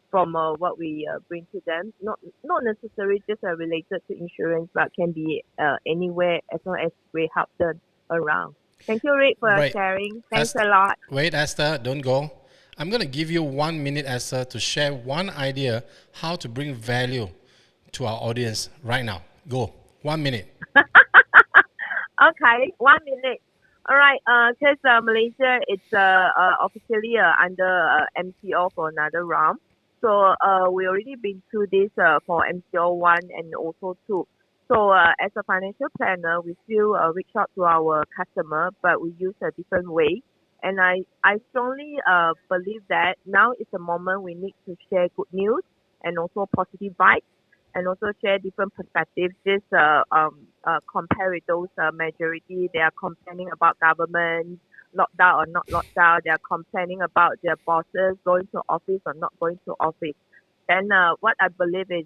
from what we bring to them. Not necessarily just related to insurance, but can be anywhere as long as we help them around. Thank you, Rick, for sharing. Thanks a lot. Wait, Esther, don't go. I'm going to give you 1 minute, Esther, to share one idea how to bring value to our audience right now. Go. 1 minute. Okay, 1 minute. All right. Because Malaysia it's officially under MCO for another round. So we already been through this for MCO 1 and also 2. So as a financial planner, we still reach out to our customer, but we use a different way. And I strongly believe that now is the moment we need to share good news and also positive vibes and also share different perspectives. Just compare with those majority. They are complaining about government, lockdown or not lockdown. They are complaining about their bosses going to office or not going to office. Then what I believe is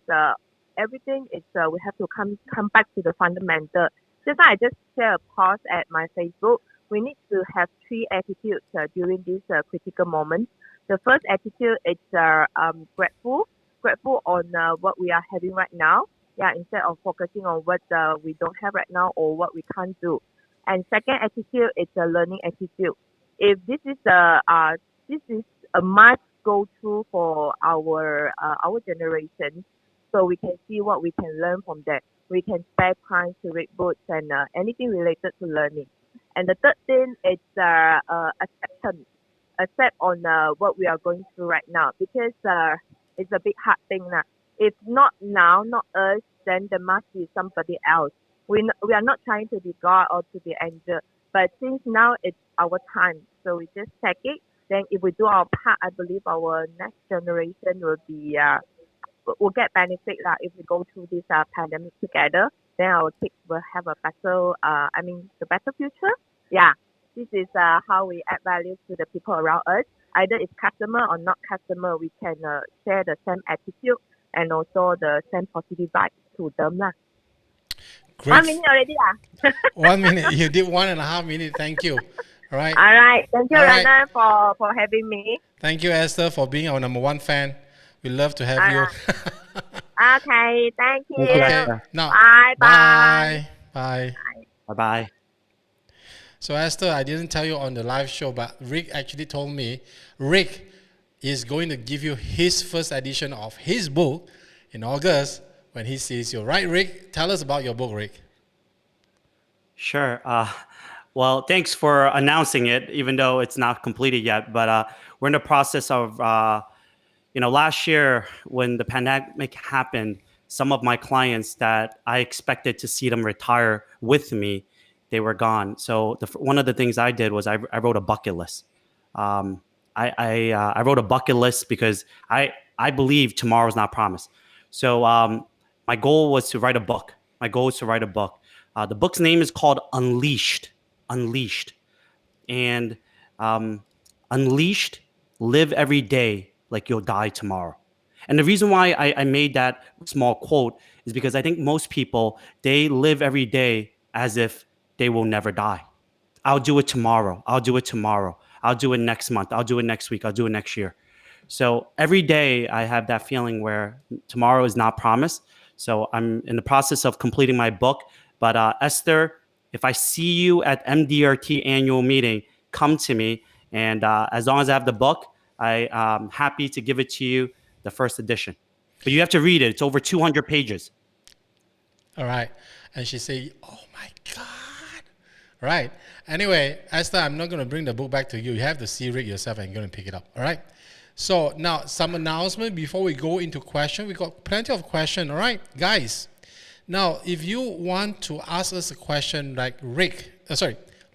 everything is we have to come back to the fundamental. Just like I just share a post at my Facebook. We need to have 3 attitudes during this critical moment. The first attitude is grateful on what we are having right now. Yeah, instead of focusing on what we don't have right now or what we can't do. And second attitude is a learning attitude. If this is a must go through for our generation, so we can see what we can learn from that. We can spare time to read books and anything related to learning. And the third thing is acceptance. Accept on what we are going through right now because It's a big hard thing now. If not now, not us, then there must be somebody else. We are not trying to be God or to be angel, but since now it's our time, so we just take it. Then if we do our part, I believe our next generation will get benefit if we go through this pandemic together. Then our kids will have a better, the better future. Yeah, this is how we add value to the people around us. Either it's customer or not customer, we can share the same attitude and also the same positive vibes to them. Great. 1 minute already. 1 minute. You did 1.5 minutes. Thank you. All right. All right. Thank you, All right. Rana, for having me. Thank you, Esther, for being our number one fan. We love to have you. Okay. Thank you. Thank you, Okay. Esther. Now, Bye. bye. Bye. Bye-bye. So, Esther, I didn't tell you on the live show, but Rick actually told me Rick is going to give you his first edition of his book in August when he sees you. Right, Rick? Tell us about your book, Rick. Sure. Well, thanks for announcing it, even though it's not completed yet. But we're in the process of, last year when the pandemic happened, some of my clients that I expected to see them retire with me, they were gone. So one of the things I did was I wrote a bucket list. I wrote a bucket list because I believe tomorrow's not promised. So my goal was to write a book. The book's name is called Unleashed. And Unleashed, live every day like you'll die tomorrow. And the reason why I made that small quote is because I think most people, they live every day as if they will never die. I'll do it tomorrow. I'll do it next month. I'll do it next week. I'll do it next year. So every day I have that feeling where tomorrow is not promised. So I'm in the process of completing my book. But Esther, if I see you at MDRT annual meeting, come to me. And as long as I have the book, I'm happy to give it to you, the first edition. But you have to read it. It's over 200 pages. All right. And she said, oh my God. Right. Anyway, Esther, I'm not going to bring the book back to you. You have to see Rick yourself and you're going to pick it up. All right. So now some announcement before we go into question. We got plenty of questions. All right, guys. Now, if you want to ask us a question like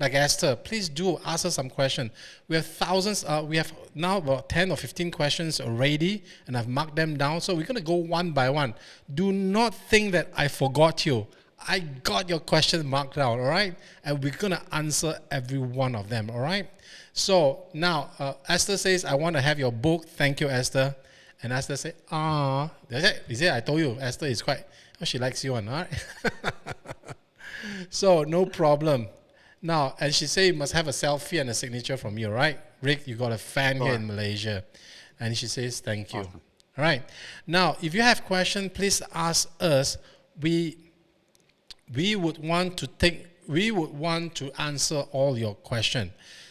like Esther, please do ask us some question. We have thousands. We have now about 10 or 15 questions already, and I've marked them down. So we're going to go one by one. Do not think that I forgot you. I got your question marked down, all right? And we're going to answer every one of them, all right? So now, Esther says, I want to have your book. Thank you, Esther. And Esther said, that's it. You see, I told you, Esther is quite, she likes you, all right? So, no problem. Now, and she said you must have a selfie and a signature from you, right? Rick, you got a fan here in Malaysia. And she says, thank you. Awesome. All right. Now, if you have questions, please ask us. We would want to answer all your questions.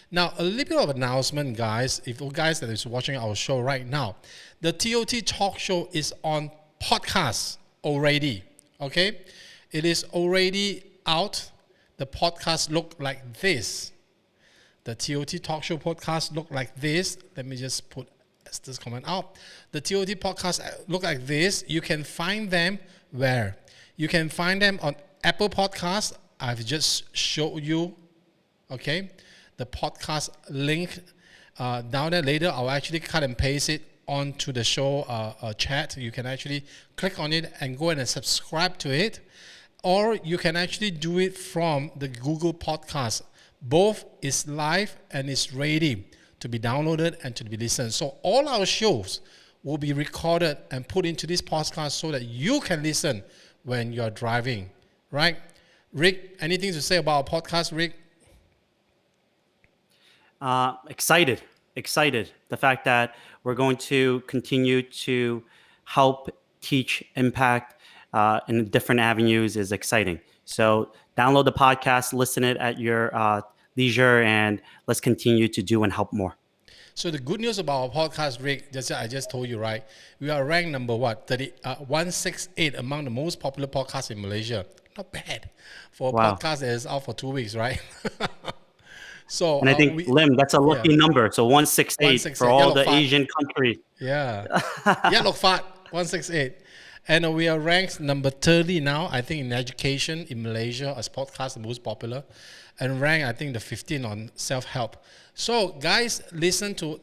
Now, a little bit of announcement, guys. If you guys that is watching our show right now, the TOT Talk Show is on podcast already. Okay, it is already out. The podcast look like this. The TOT Talk Show podcast look like this. Let me just put this comment out. The TOT podcast look like this. You can find them where? You can find them on Apple Podcasts. I've just showed you, okay, the podcast link down there. Later, I'll actually cut and paste it onto the show chat. You can actually click on it and go and subscribe to it. Or you can actually do it from the Google Podcast. Both is live and is ready to be downloaded and to be listened. So all our shows will be recorded and put into this podcast so that you can listen when you're driving, right? Rick, anything to say about our podcast, Rick? Excited. The fact that we're going to continue to help teach, impact in different avenues is exciting. So download the podcast, listen it at your leisure, and let's continue to do and help more. So the good news about our podcast, Rick, I just told you, right? We are ranked number 168 among the most popular podcasts in Malaysia. Not bad for a podcast that is out for 2 weeks, right? So And I think, Lim, that's a lucky number. So 168 for 168, all yellow the fat. Asian countries. Yeah. Yellow fat, 168. And we are ranked number 30 now, I think, in education in Malaysia as podcast, the most popular. And ranked, I think, the 15 on self-help. So, guys, listen to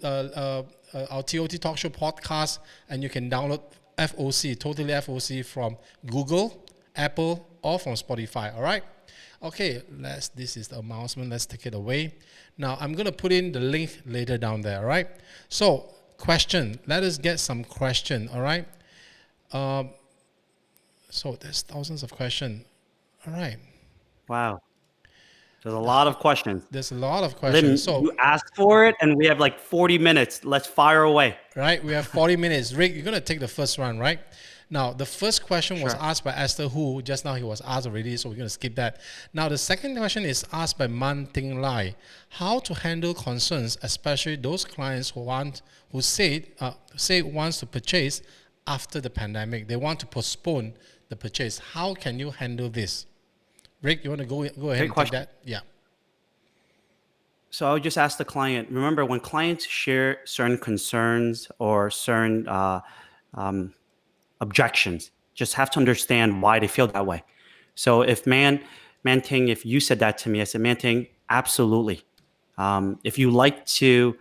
our TOT Talk Show podcast, and you can download FOC, totally FOC, from Google, Apple, or from Spotify, all right? Okay, this is the announcement. Let's take it away. Now, I'm going to put in the link later down there, all right? So, question. Let us get some question, all right? So, there's thousands of questions. All right. Wow. There's a lot of questions. There's a lot of Lim, questions. So, you asked for it, and we have like 40 minutes. Let's fire away. right, we have 40 minutes. Rick, you're going to take the first one, right? Now, the first question was asked by Esther Hu. Just now he was asked already, so we're going to skip that. Now, the second question is asked by Man Ting Lai. How to handle concerns, especially those clients who say wants to purchase after the pandemic. They want to postpone the purchase. How can you handle this? Rick, you want to go ahead and take that? Yeah. So I would just ask the client, remember when clients share certain concerns or certain objections, just have to understand why they feel that way. So if Man-Ting, if you said that to me, I said, Man-Ting, absolutely. If you like to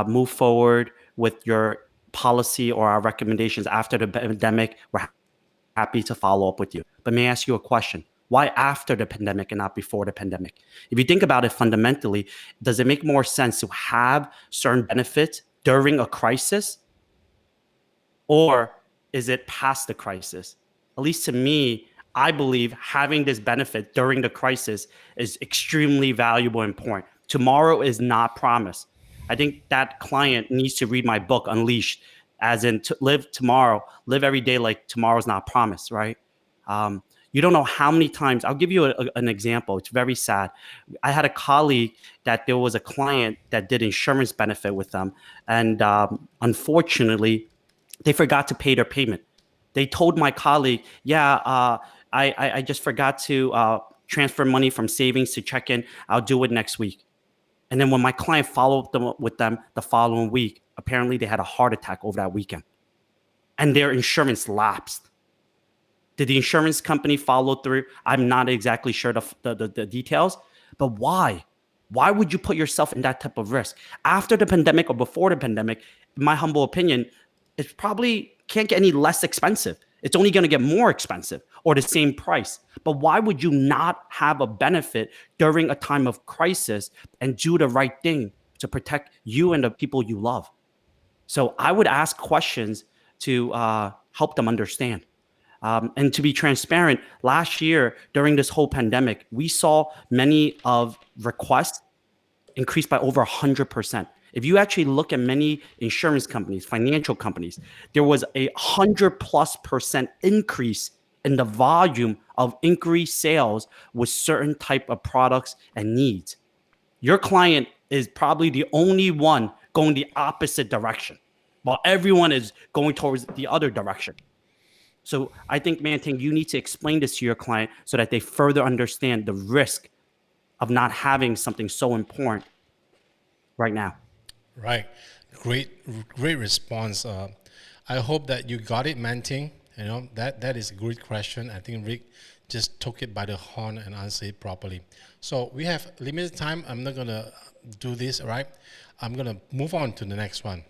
move forward with your policy or our recommendations after the pandemic, we're happy to follow up with you. But may I ask you a question? Why after the pandemic and not before the pandemic? If you think about it fundamentally, does it make more sense to have certain benefits during a crisis, or is it past the crisis? At least to me, I believe having this benefit during the crisis is extremely valuable and important. Tomorrow is not promised. I think that client needs to read my book, Unleashed, as in to live tomorrow, live every day like tomorrow's not promised, right? You don't know how many times. I'll give you an example. It's very sad. I had a colleague that there was a client that did insurance benefit with them. And unfortunately, they forgot to pay their payment. They told my colleague, I just forgot to transfer money from savings to check-in. I'll do it next week. And then when my client followed up with them the following week, apparently they had a heart attack over that weekend. And their insurance lapsed. Did the insurance company follow through? I'm not exactly sure the details, but why? Why would you put yourself in that type of risk? After the pandemic or before the pandemic, in my humble opinion, it probably can't get any less expensive. It's only going to get more expensive or the same price. But why would you not have a benefit during a time of crisis and do the right thing to protect you and the people you love? So I would ask questions to help them understand. And to be transparent, last year during this whole pandemic, we saw many of requests increase by over 100%. If you actually look at many insurance companies, financial companies, there was a 100+% increase in the volume of inquiry sales with certain type of products and needs. Your client is probably the only one going the opposite direction, while everyone is going towards the other direction. So I think, Man-Ting, you need to explain this to your client so that they further understand the risk of not having something so important right now. Right. Great response. I hope that you got it, Man-Ting. You know, that is a great question. I think Rick just took it by the horn and answered it properly. So we have limited time. I'm not going to do this, right? I'm going to move on to the next one.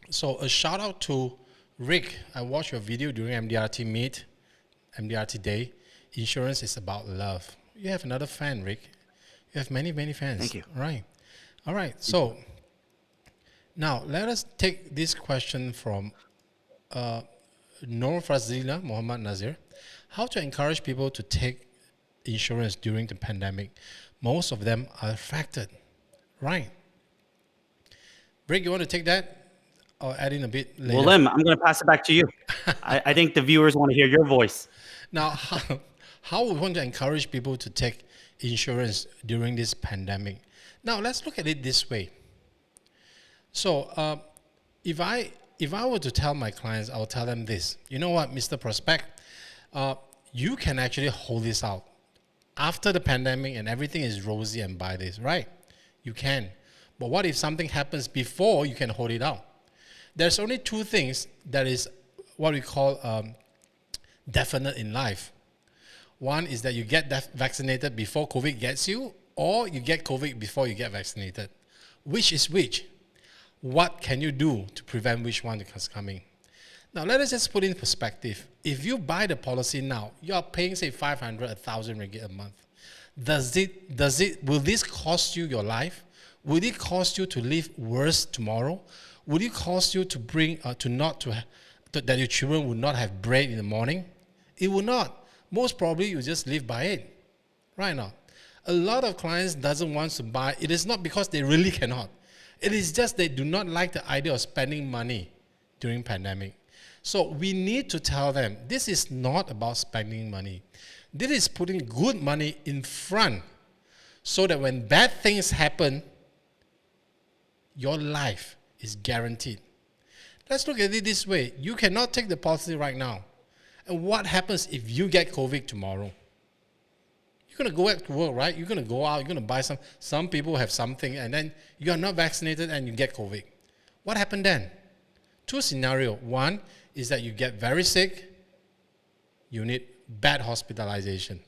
So a shout out to Rick. I watched your video during MDRT Day. Insurance is about love. You have another fan, Rick. You have many, many fans. Thank you. All right. So now let us take this question from Nur Fazila Muhammad Nazir. How to encourage people to take insurance during the pandemic? Most of them are affected. Right. Rick, you want to take that? Or add in a bit later? Well, Lim, I'm going to pass it back to you. I think the viewers want to hear your voice. Now, how we want to encourage people to take insurance during this pandemic? Now, let's look at it this way. So, if I were to tell my clients, I will tell them this. You know what, Mr. Prospect, you can actually hold this out. After the pandemic and everything is rosy and buy this, right? You can. But what if something happens before you can hold it out? There's only two things that is what we call definite in life. One is that you get vaccinated before COVID gets you, or you get COVID before you get vaccinated. Which is which? What can you do to prevent which one is coming? Now, let us just put in perspective. If you buy the policy now, you are paying, say, 500, 1,000 ringgit a month. Will this cost you your life? Will it cost you to live worse tomorrow? Will it cost you to bring, that your children will not have bread in the morning? It will not. Most probably, you just live by it. Right now. A lot of clients doesn't want to buy. It is not because they really cannot. It is just they do not like the idea of spending money during pandemic. So we need to tell them, this is not about spending money. This is putting good money in front so that when bad things happen, your life is guaranteed. Let's look at it this way. You cannot take the policy right now. And what happens if you get COVID tomorrow? You're going to go back to work, right? You're going to go out, you're going to buy some people have something, and then you are not vaccinated and you get COVID. What happened then? Two scenarios. One is that you get very sick, you need bad hospitalization.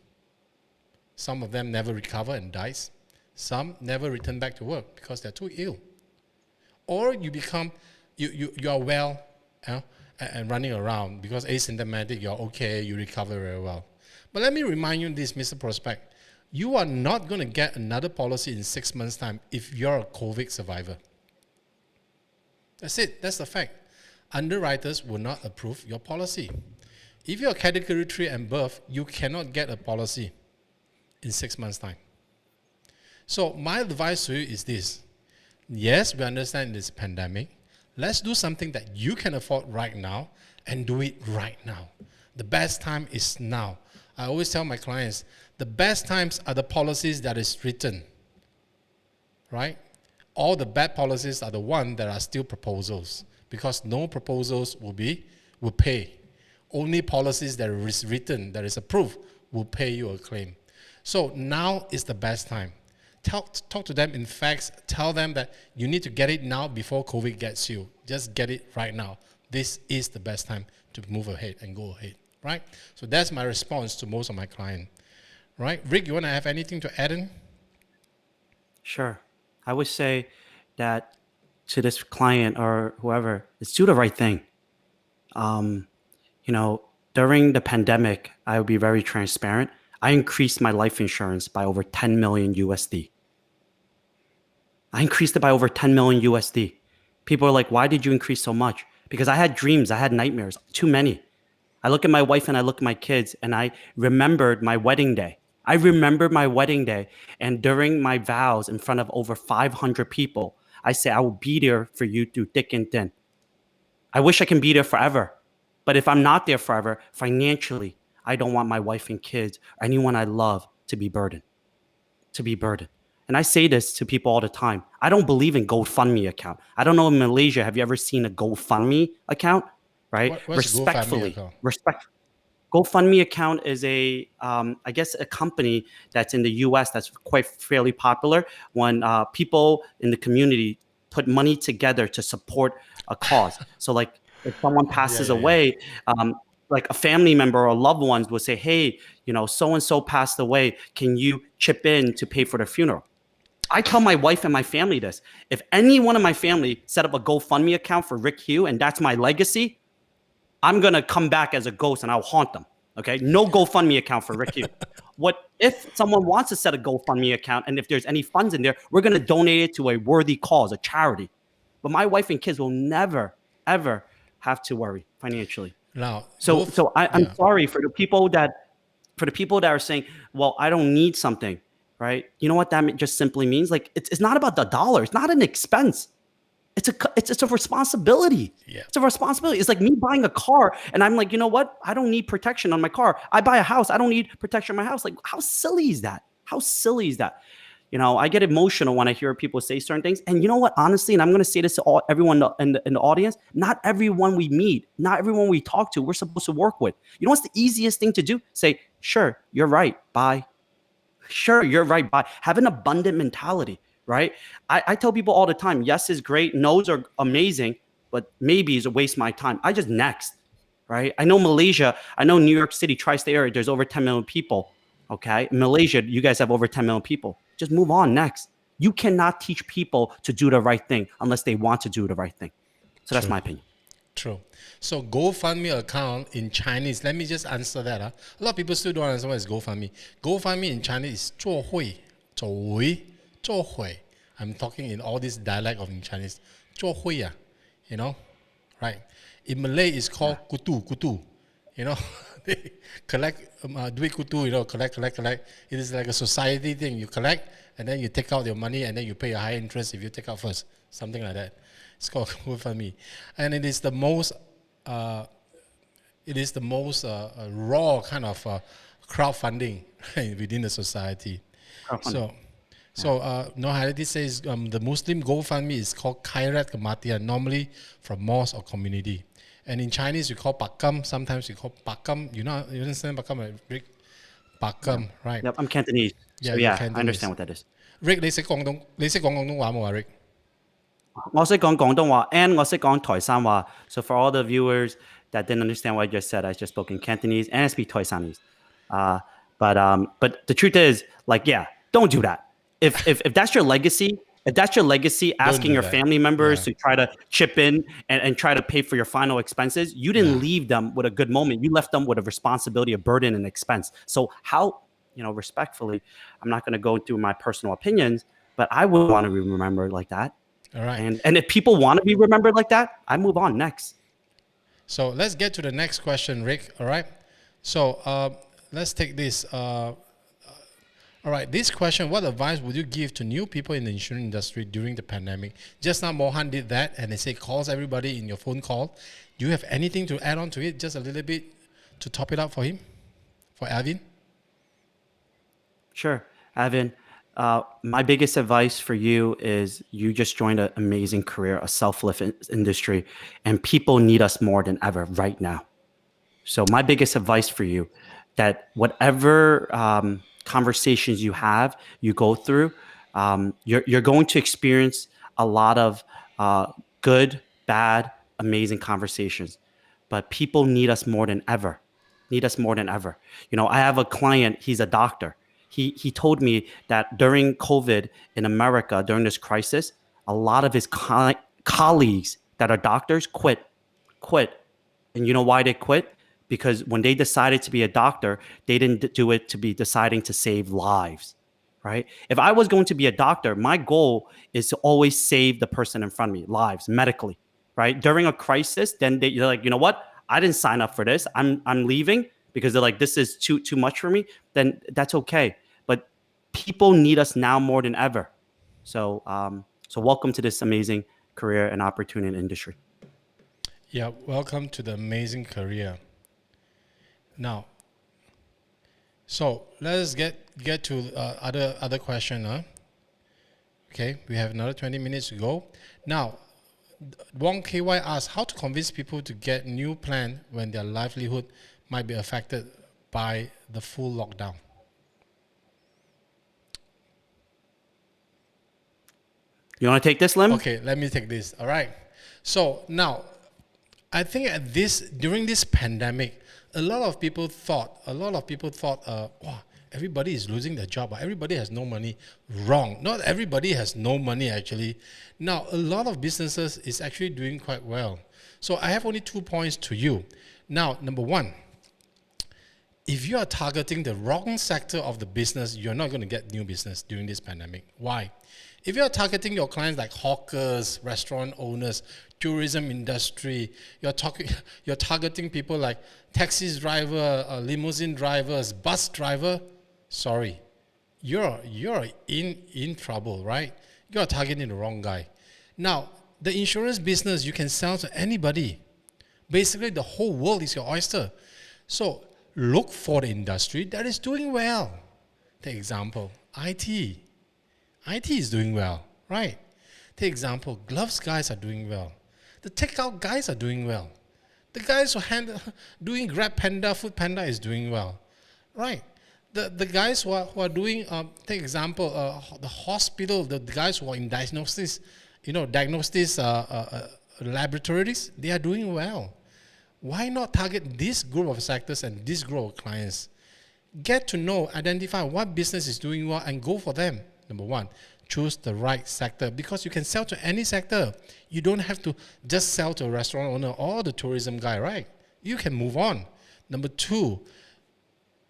Some of them never recover and dies. Some never return back to work because they're too ill. Or you become, you are well and running around because asymptomatic, you're okay, you recover very well. But let me remind you this, Mr. Prospect. You are not going to get another policy in 6 months' time if you're a COVID survivor. That's it. That's the fact. Underwriters will not approve your policy. If you're category 3 and above, you cannot get a policy in 6 months' time. So my advice to you is this. Yes, we understand this pandemic. Let's do something that you can afford right now and do it right now. The best time is now. I always tell my clients, the best times are the policies that is written, right? All the bad policies are the ones that are still proposals because no proposals will pay. Only policies that is written, that is approved, will pay you a claim. So now is the best time. Talk to them in facts. Tell them that you need to get it now before COVID gets you. Just get it right now. This is the best time to move ahead and go ahead, right? So that's my response to most of my clients, right? Rick, you want to have anything to add in? Sure. I would say that to this client or whoever, is do the right thing. During the pandemic, I would be very transparent. I increased my life insurance by over 10 million USD. I increased it by over 10 million USD. People are like, why did you increase so much? Because I had dreams, I had nightmares, too many. I look at my wife and I look at my kids and I remembered my wedding day. And during my vows in front of over 500 people, I say, I will be there for you through thick and thin. I wish I can be there forever. But if I'm not there forever, financially, I don't want my wife and kids or anyone I love to be burdened. And I say this to people all the time. I don't believe in GoFundMe account. I don't know in Malaysia, have you ever seen a GoFundMe account? Right? What's Respectfully. GoFundMe account? GoFundMe account is a company that's in the US that's quite fairly popular when people in the community put money together to support a cause. So like if someone passes away, like a family member or loved ones would say, hey, so-and-so passed away. Can you chip in to pay for the funeral? I tell my wife and my family this. If any one of my family set up a GoFundMe account for Rick Hu and that's my legacy, I'm going to come back as a ghost and I'll haunt them. Okay? No GoFundMe account for Rick Hu. What if someone wants to set a GoFundMe account and if there's any funds in there, we're going to donate it to a worthy cause, a charity. But my wife and kids will never, ever have to worry financially. Now, I'm sorry for the people that are saying, well, I don't need something, right? You know what that just simply means? Like it's not about the dollar. It's not an expense. It's a responsibility. Yeah. It's a responsibility. It's like me buying a car and I'm like, you know what? I don't need protection on my car. I buy a house. I don't need protection on my house. Like how silly is that? I get emotional when I hear people say certain things. And you know what? Honestly, and I'm going to say this to everyone in the audience, not everyone we meet, not everyone we talk to, we're supposed to work with. You know what's the easiest thing to do? Say, sure, you're right. Bye. Sure, you're right. Bye. Have an abundant mentality, right? I tell people all the time, yes is great, no's are amazing, but maybe is a waste of my time. I just next, right? I know Malaysia, I know New York City, tri-state area, there's over 10 million people, okay? In Malaysia, you guys have over 10 million people. Just move on next. You cannot teach people to do the right thing unless they want to do the right thing. So that's True. my opinion. True. So GoFundMe account in Chinese, let me just answer that. A lot of people still don't understand what is GoFundMe. GoFundMe in Chinese is 做会,走为,做会. I'm talking in all this dialect of in Chinese. 做会, you know, right? In Malay, it's called kutu, kutu. You know, they collect, duit kutu, you know, collect. It is like a society thing. You collect, and then you take out your money, and then you pay a higher interest if you take out first. Something like that. It's called GoFundMe, and it is the most raw kind of crowdfunding within the society. So Nohality says the Muslim GoFundMe is called Khairat Kematian, normally from mosque or community. And in Chinese, we call Pakam. Sometimes we call Pakam. You understand Pakam, right, Rick? Pakam, right? Yep, I'm Cantonese. So you're yeah, Cantonese. I understand what that is. Rick, 你識廣東話冇啊 Rick? 我識講廣東話 and 我識講台山話. So for all the viewers that didn't understand what I just said, I just spoke in Cantonese and I speak Toisanese. But the truth is, like, yeah, don't do that. If that's your legacy, asking do your that. family members to try to chip in and try to pay for your final expenses, you didn't leave them with a good moment. You left them with a responsibility, a burden, and expense. So how, respectfully, I'm not going to go through my personal opinions, but I would want to be remembered like that. All right. And if people want to be remembered like that, I move on next. So let's get to the next question, Rick. All right. So let's take this. All right. This question: what advice would you give to new people in the insurance industry during the pandemic? Just now, Mohan did that, and they say calls everybody in your phone call. Do you have anything to add on to it? Just a little bit to top it up for him, for Alvin. Sure, Alvin. My biggest advice for you is you just joined an amazing career, a self-lift industry, and people need us more than ever right now. So my biggest advice for you, that whatever conversations you have, you go through, you're going to experience a lot of good, bad, amazing conversations. But people need us more than ever. I have a client, he's a doctor. He told me that during COVID in America, during this crisis, a lot of his colleagues that are doctors quit. And you know why they quit? Because when they decided to be a doctor, they didn't do it to be deciding to save lives, right? If I was going to be a doctor, my goal is to always save the person in front of me, lives, medically, right? During a crisis, then they're like, you know what? I didn't sign up for this. I'm leaving because they're like, this is too much for me. Then that's okay. But people need us now more than ever. So welcome to this amazing career and opportunity in industry. Yeah, welcome to the amazing career. Now, so let's get to other question. Okay, we have another 20 minutes to go. Now, Wong KY asks how to convince people to get new plan when their livelihood might be affected by the full lockdown. You want to take this, Lim? Okay, let me take this. All right. So now, I think during this pandemic, a lot of people thought, wow, everybody is losing their job. Everybody has no money. Wrong. Not everybody has no money, actually. Now, a lot of businesses is actually doing quite well. So I have only 2 points to you. Now, number one, if you are targeting the wrong sector of the business, you're not going to get new business during this pandemic. Why? If you're targeting your clients like hawkers, restaurant owners, tourism industry, you're targeting people like taxi driver, limousine drivers, bus driver, sorry, you're in trouble, right? You're targeting the wrong guy. Now, the insurance business, you can sell to anybody. Basically, the whole world is your oyster. So look for the industry that is doing well. Take example, IT. IT is doing well, right? Take example, gloves guys are doing well. The takeout guys are doing well. The guys who doing Grab Panda, Food Panda is doing well, right? The guys who are doing, take example, the hospital, the guys who are in diagnosis, laboratories, they are doing well. Why not target this group of sectors and this group of clients? Get to know, identify what business is doing well and go for them. Number one, choose the right sector, because you can sell to any sector. You don't have to just sell to a restaurant owner or the tourism guy, right? You can move on. Number two,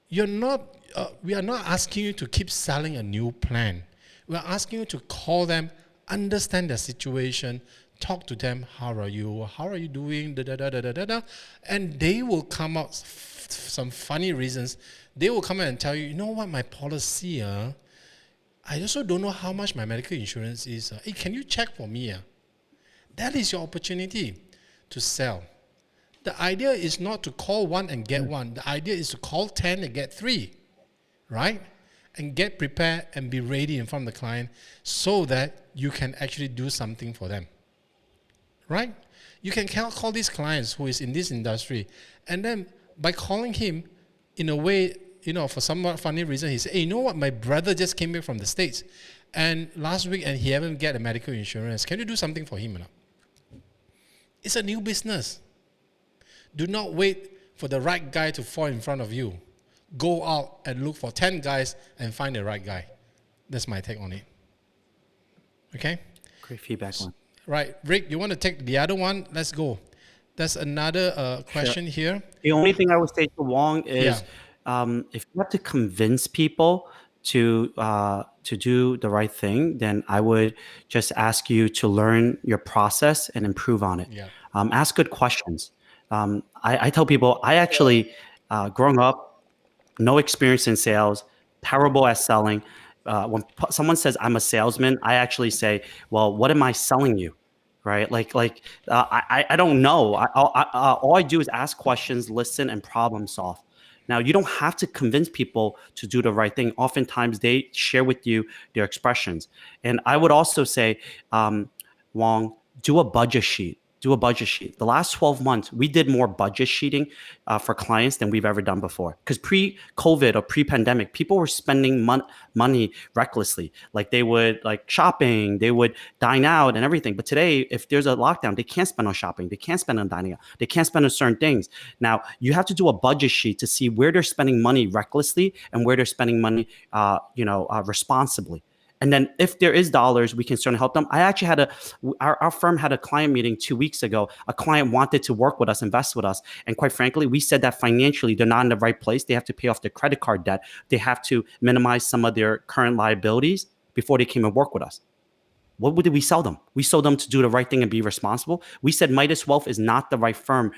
we are not asking you to keep selling a new plan. We are asking you to call them, understand their situation, talk to them. How are you? How are you doing? Da, da, da, da, da, da, da. And they will come out some funny reasons. They will come out and tell you, you know what, my policy, I also don't know how much my medical insurance is. Hey, can you check for me? That is your opportunity to sell. The idea is not to call one and get one. The idea is to call 10 and get 3, right? And get prepared and be ready in front of the client so that you can actually do something for them, right? You can call these clients who is in this industry, and then by calling him in a way, for some funny reason, he said, hey, you know what? My brother just came back from the States and last week and he haven't get a medical insurance. Can you do something for him or not? It's a new business. Do not wait for the right guy to fall in front of you. Go out and look for 10 guys and find the right guy. That's my take on it. Okay? Great feedback, Juan. Right. Rick, you want to take the other one? Let's go. There's another question here. The only thing I would say to Wong is if you have to convince people to do the right thing, then I would just ask you to learn your process and improve on it. Yeah. Ask good questions. I tell people, I actually, growing up, no experience in sales, terrible at selling. When someone says I'm a salesman, I actually say, well, what am I selling you? Right? I don't know. All I do is ask questions, listen, and problem solve. Now, you don't have to convince people to do the right thing. Oftentimes, they share with you their expressions. And I would also say, Wong, do a budget sheet. Do a budget sheet. The last 12 months, we did more budget sheeting for clients than we've ever done before. Because pre-COVID or pre-pandemic, people were spending money recklessly. Like they would shopping, they would dine out and everything. But today, if there's a lockdown, they can't spend on shopping. They can't spend on dining out. They can't spend on certain things. Now, you have to do a budget sheet to see where they're spending money recklessly and where they're spending money, responsibly. And then if there is dollars, we can certainly help them. I actually our firm had a client meeting 2 weeks ago. A client wanted to work with us, invest with us. And quite frankly, we said that financially, they're not in the right place. They have to pay off their credit card debt. They have to minimize some of their current liabilities before they came and work with us. What did we sell them? We sold them to do the right thing and be responsible. We said Midas Wealth is not the right firm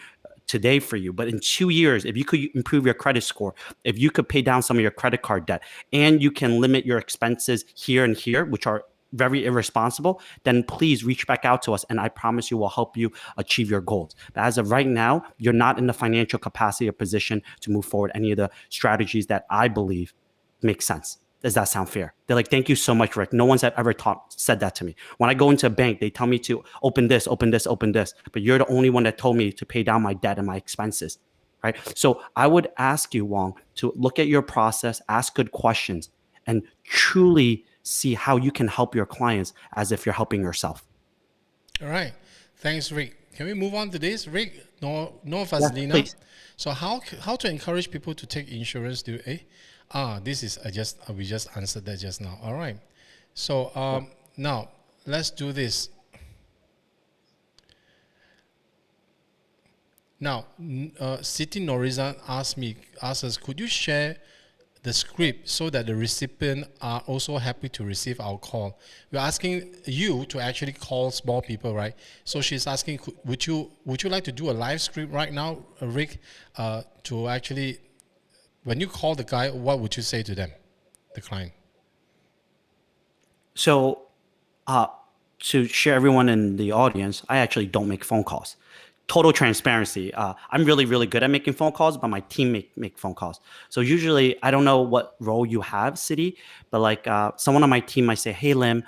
today for you, but in 2 years, if you could improve your credit score, if you could pay down some of your credit card debt, and you can limit your expenses here and here, which are very irresponsible, then please reach back out to us, and I promise you we'll help you achieve your goals. But as of right now, you're not in the financial capacity or position to move forward any of the strategies that I believe make sense. Does that sound fair? They're like, thank you so much, Rick. No one's ever said that to me. When I go into a bank, they tell me to open this, open this, open this. But you're the only one that told me to pay down my debt and my expenses, right? So I would ask you, Wong, to look at your process, ask good questions, and truly see how you can help your clients as if you're helping yourself. All right. Thanks, Rick. Can we move on to this? Rick, no Vaselina. Please. So how to encourage people to take insurance? This is we just answered that just now. All right. So now let's do this. Now, Siti Norizan asked us, could you share the script so that the recipient are also happy to receive our call? We're asking you to actually call small people, right? So she's asking, would you like to do a live script right now, Rick, to actually, when you call the guy, what would you say to them, the client? So to share everyone in the audience, I actually don't make phone calls. Total transparency. I'm really, really good at making phone calls, but my team make phone calls. So usually, I don't know what role you have, City, but someone on my team might say, hey, Lim,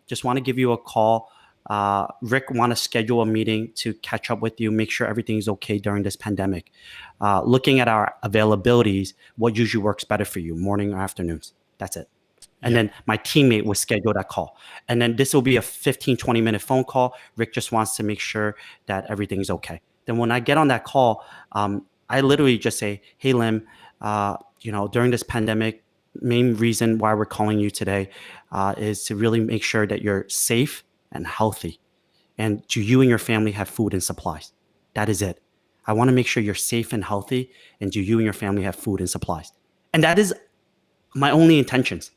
just want to give you a call. Rick want to schedule a meeting to catch up with you, make sure everything is okay during this pandemic. Looking at our availabilities, what usually works better for you, morning or afternoons. That's it. And then my teammate will schedule that call. And then this will be a 15, 20-minute phone call. Rick just wants to make sure that everything's okay. Then when I get on that call, I literally just say, hey, Lim, during this pandemic, main reason why we're calling you today is to really make sure that you're safe and healthy. And do you and your family have food and supplies? That is it. I want to make sure you're safe and healthy. And do you and your family have food and supplies? And that is my only intentions.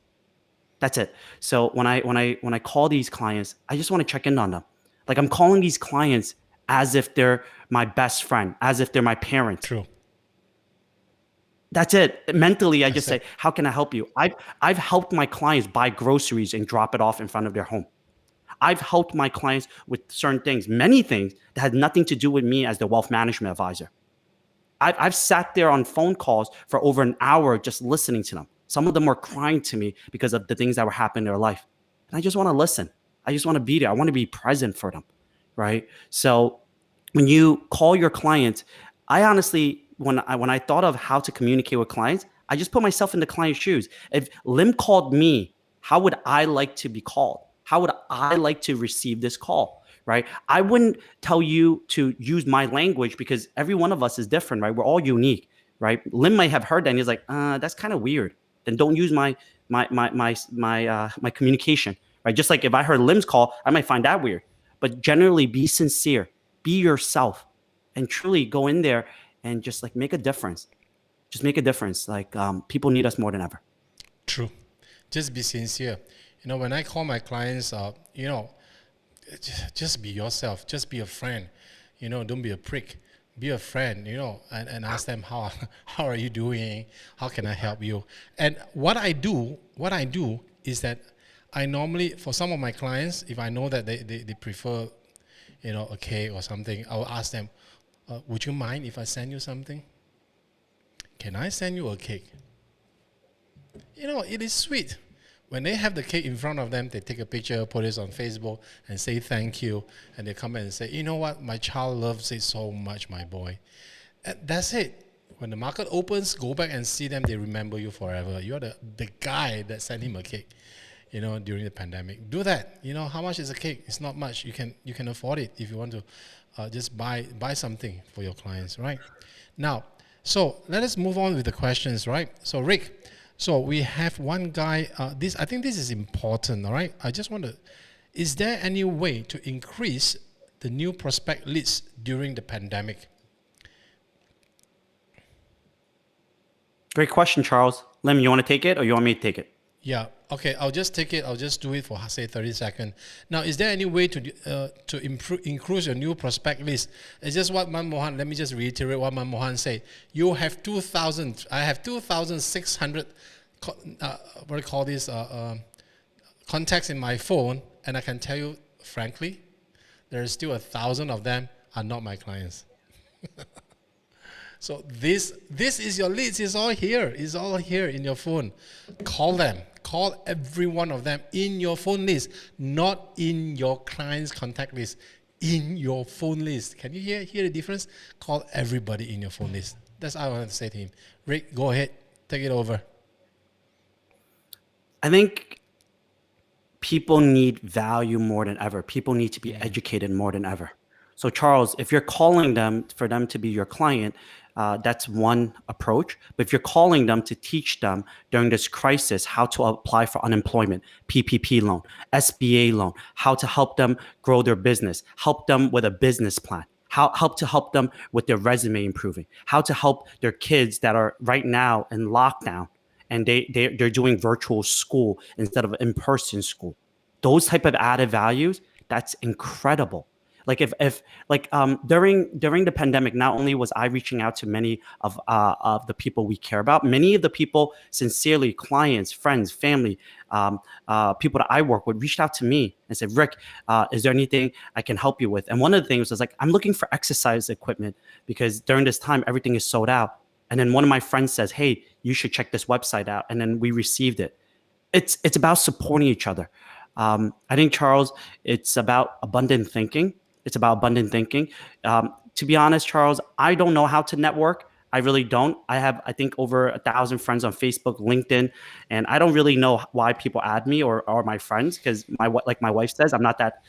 That's it. So when I call these clients, I just want to check in on them. Like I'm calling these clients as if they're my best friend, as if they're my parent. True. That's it. Mentally, I just say, how can I help you? I've helped my clients buy groceries and drop it off in front of their home. I've helped my clients with certain things, many things that had nothing to do with me as the wealth management advisor. I've sat there on phone calls for over an hour just listening to them. Some of them were crying to me because of the things that were happening in their life. And I just want to listen. I just want to be there. I want to be present for them, right? So when you call your clients, I honestly, when I thought of how to communicate with clients, I just put myself in the client's shoes. If Lim called me, how would I like to be called? How would I like to receive this call, right? I wouldn't tell you to use my language because every one of us is different, right? We're all unique, right? Lim might have heard that and he's like, that's kind of weird. Then don't use my communication, right? Just like if I heard Lim's call, I might find that weird. But generally, be sincere, be yourself, and truly go in there and just like make a difference. Just make a difference. Like people need us more than ever. True. Just be sincere. When I call my clients, just be yourself. Just be a friend. Don't be a prick. Be a friend, and ask them how are you doing? How can I help you? And what I do is that I normally, for some of my clients, if I know that they prefer, a cake or something, I will ask them, would you mind if I send you something? Can I send you a cake? It is sweet. When they have the cake in front of them, they take a picture, put it on Facebook, and say thank you. And they come and say, you know what? My child loves it so much, my boy. And that's it. When the market opens, go back and see them. They remember you forever. You're the guy that sent him a cake, during the pandemic. Do that. How much is a cake? It's not much. You can afford it if you want to just buy something for your clients, right? Now, so let us move on with the questions, right? So Rick, so we have one guy, I think this is important, all right? I just want to, is there any way to increase the new prospect leads during the pandemic? Great question, Charles. Lim, you want to take it or you want me to take it? Yeah, okay, I'll just take it. I'll just do it for, say, 30 seconds. Now, is there any way to increase your new prospect list? It's just what ManMohan, let me just reiterate what ManMohan said. You have I have 2,600, what do you call this, contacts in my phone, and I can tell you, frankly, there is still 1,000 of them are not my clients. So this is your leads. It's all here. It's all here in your phone. Call them. Call every one of them in your phone list, not in your client's contact list, in your phone list. Can you hear the difference? Call everybody in your phone list. That's all I want to say to him. Rick, go ahead. Take it over. I think people need value more than ever. People need to be educated more than ever. So Charles, if you're calling them for them to be your client, that's one approach. But if you're calling them to teach them during this crisis how to apply for unemployment, PPP loan, SBA loan, how to help them grow their business, help them with a business plan, help them with their resume improving, how to help their kids that are right now in lockdown and they're doing virtual school instead of in-person school. Those type of added values, that's incredible. Like during the pandemic, not only was I reaching out to many of the people we care about, many of the people sincerely, clients, friends, family, people that I work with reached out to me and said, Rick, is there anything I can help you with? And one of the things was like, I'm looking for exercise equipment because during this time, everything is sold out. And then one of my friends says, hey, you should check this website out. And then we received it. It's about supporting each other. I think, Charles, it's about abundant thinking. It's about abundant thinking. To be honest, Charles, I don't know how to network. I really don't. I have, I think, over 1,000 friends on Facebook, LinkedIn, and I don't really know why people add me or my friends because like my wife says, I'm not that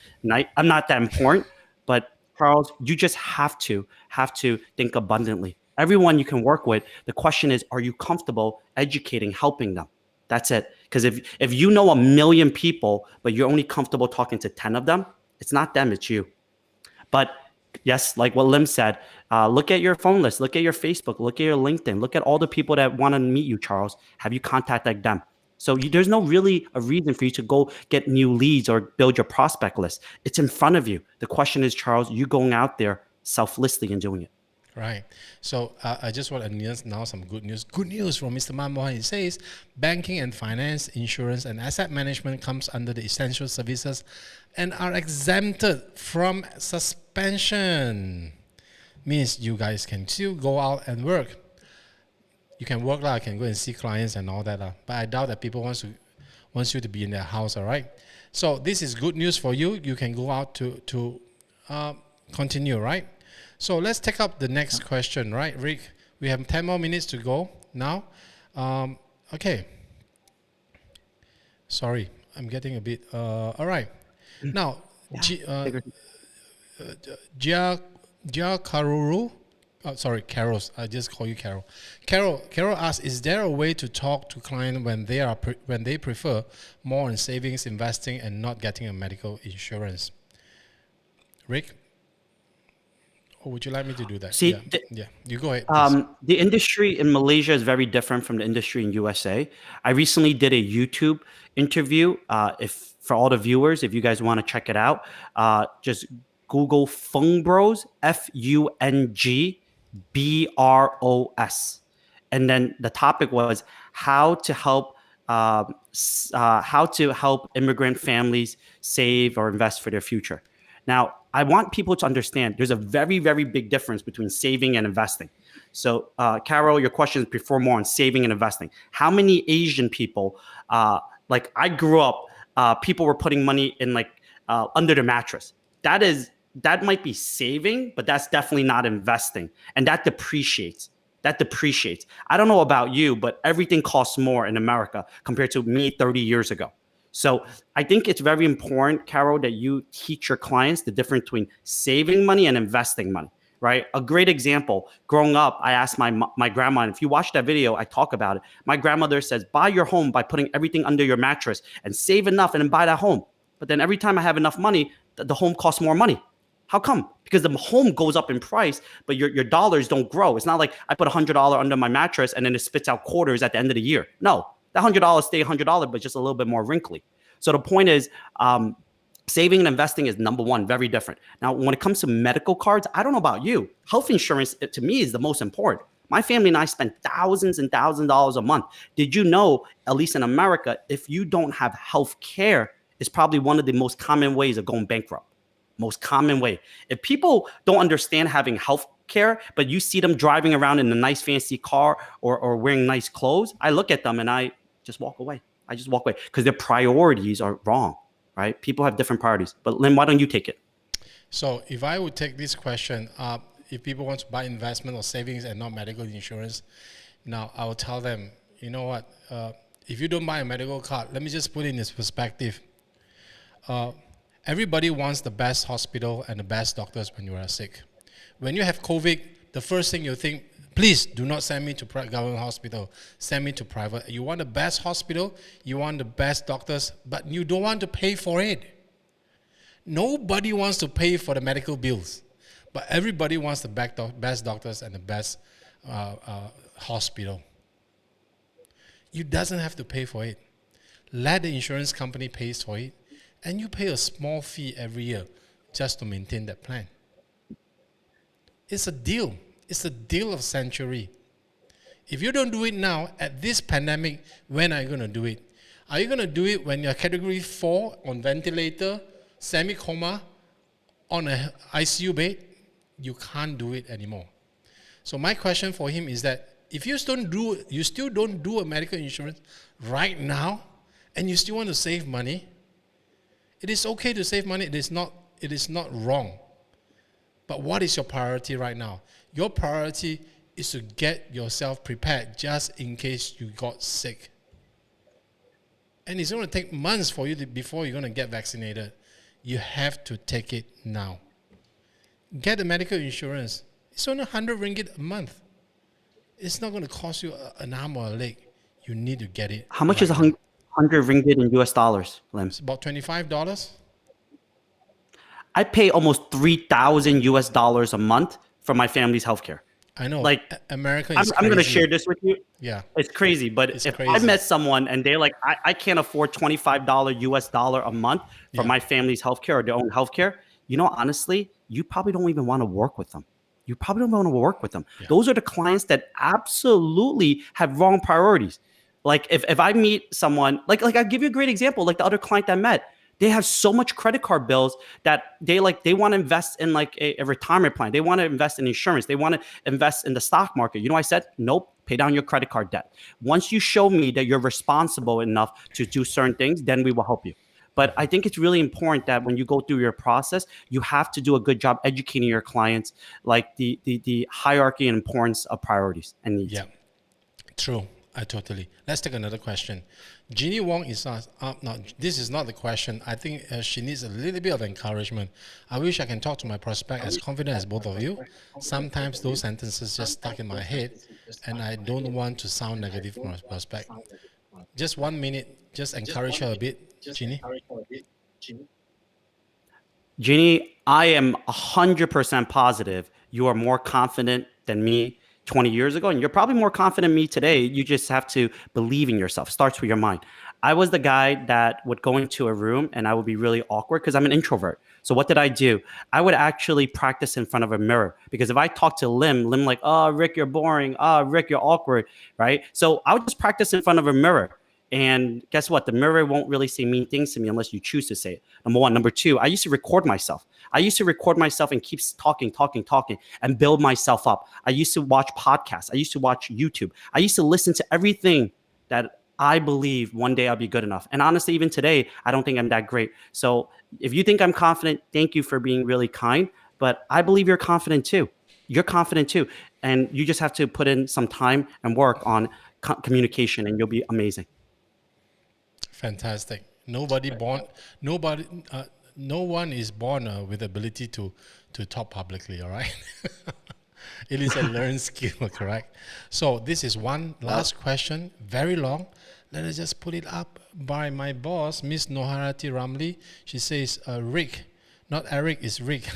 important. But Charles, you just have to think abundantly. Everyone you can work with. The question is, are you comfortable educating, helping them? That's it. Because if you know 1,000,000 people, but you're only comfortable talking to 10 of them, it's not them, it's you. But yes, like what Lim said, look at your phone list, look at your Facebook, look at your LinkedIn, look at all the people that want to meet you, Charles. Have you contacted them? So there's no really a reason for you to go get new leads or build your prospect list. It's in front of you. The question is, Charles, you going out there selflessly and doing it. Right. So I just want to announce now some good news. Good news from Mr. ManMohan. It says banking and finance, insurance, and asset management comes under the essential services and are exempted from suspension. Means you guys can still go out and work. You can work I can go and see clients and all that but I doubt that people wants you to be in their house. All right. So this is good news for you. You can go out to continue, right? So let's take up the next question, right, Rick? We have 10 more minutes to go now. Okay. Sorry, I'm getting a bit. All right. Now, Karuru. Oh, sorry, Carol. I just call you Carol. Carol asks, is there a way to talk to client when they prefer more on savings, investing, and not getting a medical insurance? Rick? Or would you like me to do that? See, you go ahead. The industry in Malaysia is very different from the industry in USA. I recently did a YouTube interview. If for all the viewers, if you guys want to check it out, just Google Fung Bros, FUNGBROS, and then the topic was how to help immigrant families save or invest for their future. Now, I want people to understand there's a very, very big difference between saving and investing. So, Carol, your question is prefer more on saving and investing. How many Asian people, like I grew up, people were putting money in under their mattress. That might be saving, but that's definitely not investing. And that depreciates. I don't know about you, but everything costs more in America compared to me 30 years ago. So I think it's very important, Carol, that you teach your clients the difference between saving money and investing money, right? A great example, growing up, I asked my grandma, and if you watch that video, I talk about it. My grandmother says, buy your home by putting everything under your mattress and save enough and then buy that home. But then every time I have enough money, the home costs more money. How come? Because the home goes up in price, but your dollars don't grow. It's not like I put $100 under my mattress and then it spits out quarters at the end of the year. No. That $100 stay $100, but just a little bit more wrinkly. So the point is, saving and investing is number one, very different. Now, when it comes to medical cards, I don't know about you. Health insurance, to me, is the most important. My family and I spend thousands and thousands of dollars a month. Did you know, at least in America, if you don't have health care, it's probably one of the most common ways of going bankrupt. Most common way. If people don't understand having health care, but you see them driving around in a nice fancy car or wearing nice clothes, I look at them and I just walk away. Because their priorities are wrong, right? People have different priorities. But Lim, why don't you take it? So if I would take this question, if people want to buy investment or savings and not medical insurance, now I will tell them, you know what, if you don't buy a medical card, let me just put it in this perspective. Everybody wants the best hospital and the best doctors when you are sick. When you have COVID, the first thing you think, please do not send me to government hospital. Send me to private. You want the best hospital, you want the best doctors, but you don't want to pay for it. Nobody wants to pay for the medical bills, but everybody wants the best doctors and the best hospital. You doesn't have to pay for it. Let the insurance company pay for it, and you pay a small fee every year just to maintain that plan. It's a deal. It's the deal of century. If you don't do it now, at this pandemic, when are you going to do it? Are you going to do it when you're category 4 on ventilator, semi-coma, on an ICU bed? You can't do it anymore. So my question for him is that if you still don't do a medical insurance right now, and you still want to save money, It is okay to save money. It is not wrong. But what is your priority right now? Your priority is to get yourself prepared just in case you got sick. And it's going to take months for you before you're going to get vaccinated. You have to take it now. Get the medical insurance. It's only 100 ringgit a month. It's not going to cost you an arm or a leg. You need to get it. How much is 100 ringgit in US dollars, Lim? It's about $25. I pay almost 3,000 US dollars a month for my family's healthcare. I know. Like, America is I'm going to crazy. share this with you. Yeah. It's crazy, but It's if crazy. I met someone and they're like, I can't afford $25 US dollar a month for Yeah. my family's healthcare or their own healthcare, honestly, you probably don't even want to work with them. You probably don't want to work with them. Yeah. Those are the clients that absolutely have wrong priorities. Like if I meet someone, like I'll give you a great example, like the other client I met, they have so much credit card bills that they want to invest in like a retirement plan. They want to invest in insurance. They want to invest in the stock market. You know, I said, nope, pay down your credit card debt. Once you show me that you're responsible enough to do certain things, then we will help you. But I think it's really important that when you go through your process, you have to do a good job educating your clients, like the hierarchy and importance of priorities and needs. Yeah, true. I totally. Let's take another question. Jeannie Wong is asked, no, this is not the question. I think she needs a little bit of encouragement. I wish I can talk to my prospect as confident as both of you. Sometimes those sentences just stuck in my head, and I don't want to sound negative for my prospect. Just 1 minute, just encourage her a bit, Jeannie. Jeannie, I am 100% positive you are more confident than me 20 years ago, and you're probably more confident than me today. You just have to believe in yourself. Starts with your mind. I was the guy that would go into a room and I would be really awkward because I'm an introvert. So what did I do? I would actually practice in front of a mirror, because if I talk to Lim like, oh, Rick, you're boring. Oh, Rick, you're awkward, right? So I would just practice in front of a mirror. And guess what? The mirror won't really say mean things to me unless you choose to say it. Number one. Number two, I used to record myself. And keep talking, and build myself up. I used to watch podcasts. I used to watch YouTube. I used to listen to everything that I believe one day I'll be good enough. And honestly, even today, I don't think I'm that great. So if you think I'm confident, thank you for being really kind. But I believe you're confident too. You're confident too. And you just have to put in some time and work on communication, and you'll be amazing. Fantastic. No one is born with the ability to talk publicly, all right? It is a learned skill, correct? So this is one last question, very long. Let us just put it up by my boss, Miss Noharati Ramli. She says, Rick, not Eric, it's Rick.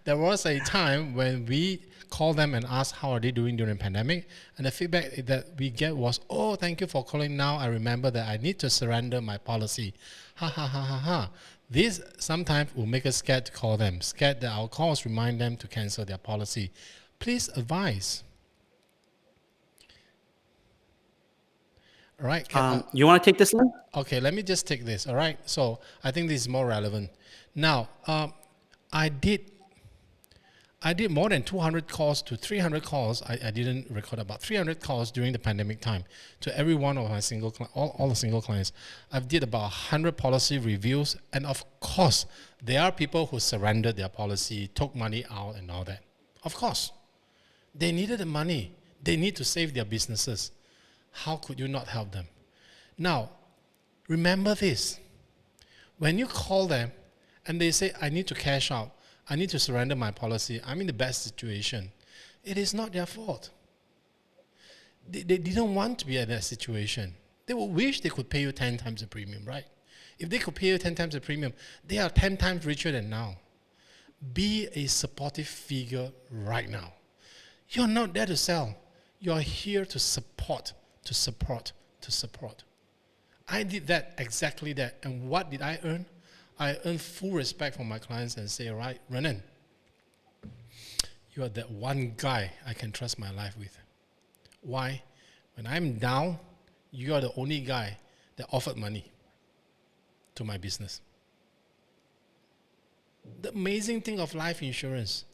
There was a time when we call them and ask how are they doing during the pandemic, and the feedback that we get was, oh, thank you for calling. Now I remember that I need to surrender my policy. Ha ha ha ha ha. This sometimes will make us scared to call them, scared that our calls remind them to cancel their policy. Please advise. All right. You want to take this one? Okay, let me just take this. All right. So I think this is more relevant. Now, I did more than 200 calls to 300 calls. I didn't record about 300 calls during the pandemic time to every one of my all the single clients. I've did about 100 policy reviews. And of course, there are people who surrendered their policy, took money out and all that. Of course, they needed the money. They need to save their businesses. How could you not help them? Now, remember this. When you call them and they say, I need to cash out, I need to surrender my policy, I'm in the best situation, it is not their fault. They didn't want to be in that situation. They would wish they could pay you 10 times the premium, right? If they could pay you 10 times the premium, they are 10 times richer than now. Be a supportive figure right now. You're not there to sell. You're here to support, to support, to support. I did that, exactly that. And what did I earn? I earn full respect from my clients and say, all right, Ren En, you are that one guy I can trust my life with. Why? When I'm down, you are the only guy that offered money to my business. The amazing thing of life insurance,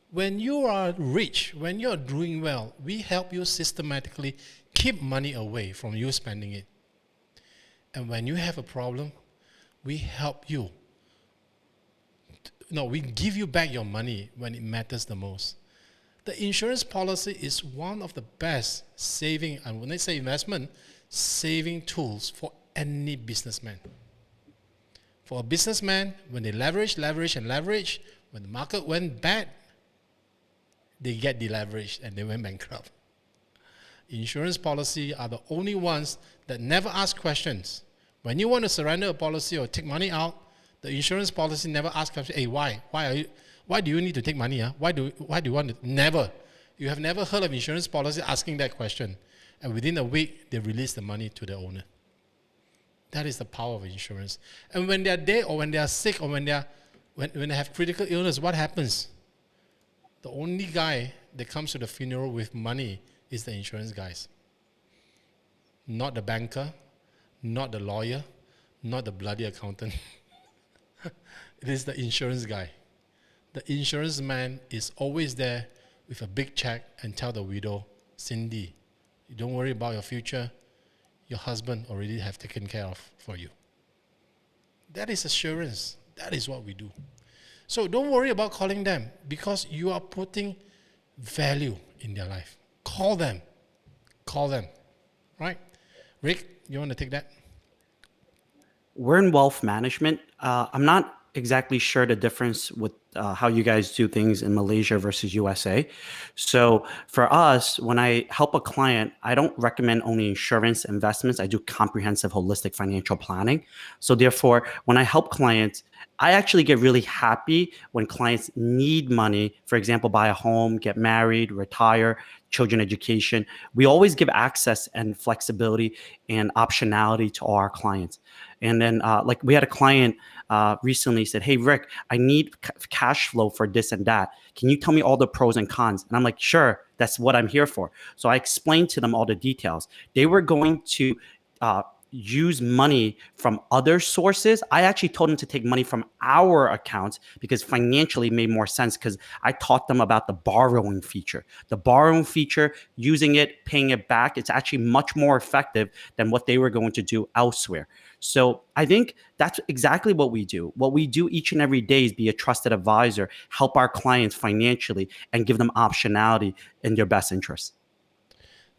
when you are rich, when you're doing well, we help you systematically keep money away from you spending it. And when you have a problem, We help you. No, we give you back your money when it matters the most. The insurance policy is one of the best saving, and when I say investment, saving tools for any businessman. For a businessman, when they leverage, when the market went bad, they get deleveraged and they went bankrupt. Insurance policy are the only ones that never ask questions. When you want to surrender a policy or take money out, the insurance policy never asks questions. Hey, why? Why do you need to take money? Huh? Why do you want to? Never. You have never heard of insurance policy asking that question. And within a week, they release the money to the owner. That is the power of insurance. And when they are dead or when they are sick or when they have critical illness, what happens? The only guy that comes to the funeral with money is the insurance guys. Not the banker, not the lawyer, not the bloody accountant. It is the insurance guy. The insurance man is always there with a big check and tell the widow, Cindy, you don't worry about your future. Your husband already have taken care of for you. That is assurance. That is what we do. So don't worry about calling them because you are putting value in their life. Call them. Right? Rick, you want to take that? We're in wealth management. I'm not exactly sure the difference with how you guys do things in Malaysia versus USA. So for us, when I help a client, I don't recommend only insurance investments. I do comprehensive, holistic financial planning. So therefore, when I help clients, I actually get really happy when clients need money, for example, buy a home, get married, retire, children education. We always give access and flexibility and optionality to all our clients. And then like we had a client recently said, hey, Rick, I need cash flow for this and that. Can you tell me all the pros and cons? And I'm like, sure, that's what I'm here for. So I explained to them all the details. They were going to use money from other sources. I actually told them to take money from our accounts because financially it made more sense because I taught them about the borrowing feature. The borrowing feature, using it, paying it back, it's actually much more effective than what they were going to do elsewhere. So I think that's exactly what we do. What we do each and every day is be a trusted advisor, help our clients financially, and give them optionality in their best interest.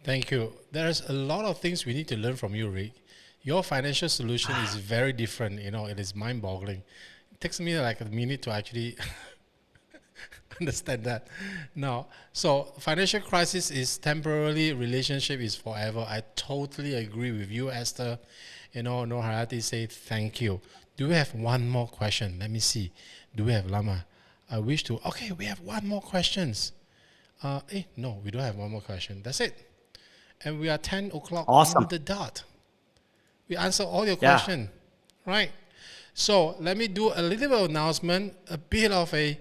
Thank you. There's a lot of things we need to learn from you, Rick. Your financial solution is very different. It is mind-boggling. It takes me like a minute to actually understand that. Now, so financial crisis is temporarily, relationship is forever. I totally agree with you, Esther. Noor Hayati say thank you. Do we have one more question? Let me see. Do we have Lama? I wish to. Okay, we have one more questions. No, we don't have one more question. That's it. And we are 10 o'clock Awesome. on the dot. We answer all your questions, right? So let me do a little bit of announcement, a bit of a,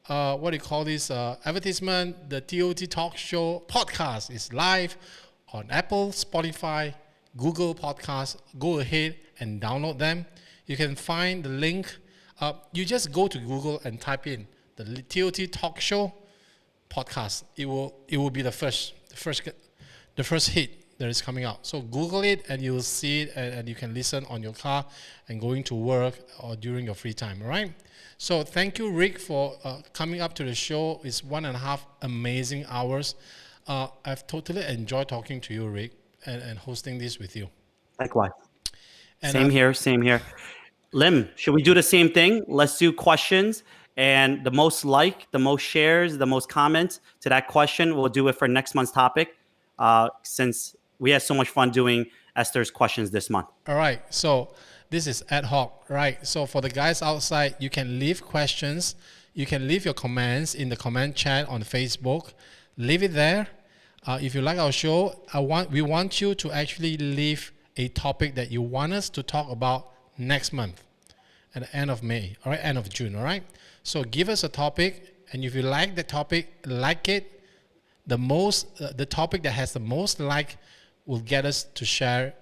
what do you call this, advertisement. The TOT TalkShow podcast is live on Apple, Spotify, Google Podcasts. Go ahead and download them. You can find the link. You just go to Google and type in the TOT TalkShow podcast. It will be the first hit that is coming out. So Google it and you will see it and you can listen on your car and going to work or during your free time, all right? So thank you, Rick, for coming up to the show. It's 1.5 amazing hours. I've totally enjoyed talking to you, Rick, and hosting this with you. Likewise. And Same here. Lim, should we do the same thing? Let's do questions. And the most the most shares, the most comments to that question, we'll do it for next month's topic. Since we had so much fun doing Esther's questions this month. All right. So this is ad hoc, right? So for the guys outside, you can leave questions. You can leave your comments in the comment chat on Facebook. Leave it there. If you like our show, we want you to actually leave a topic that you want us to talk about next month at the end of May, all right, end of June, all right? So give us a topic, and if you like the topic, like it, the topic that has the most like will get us to share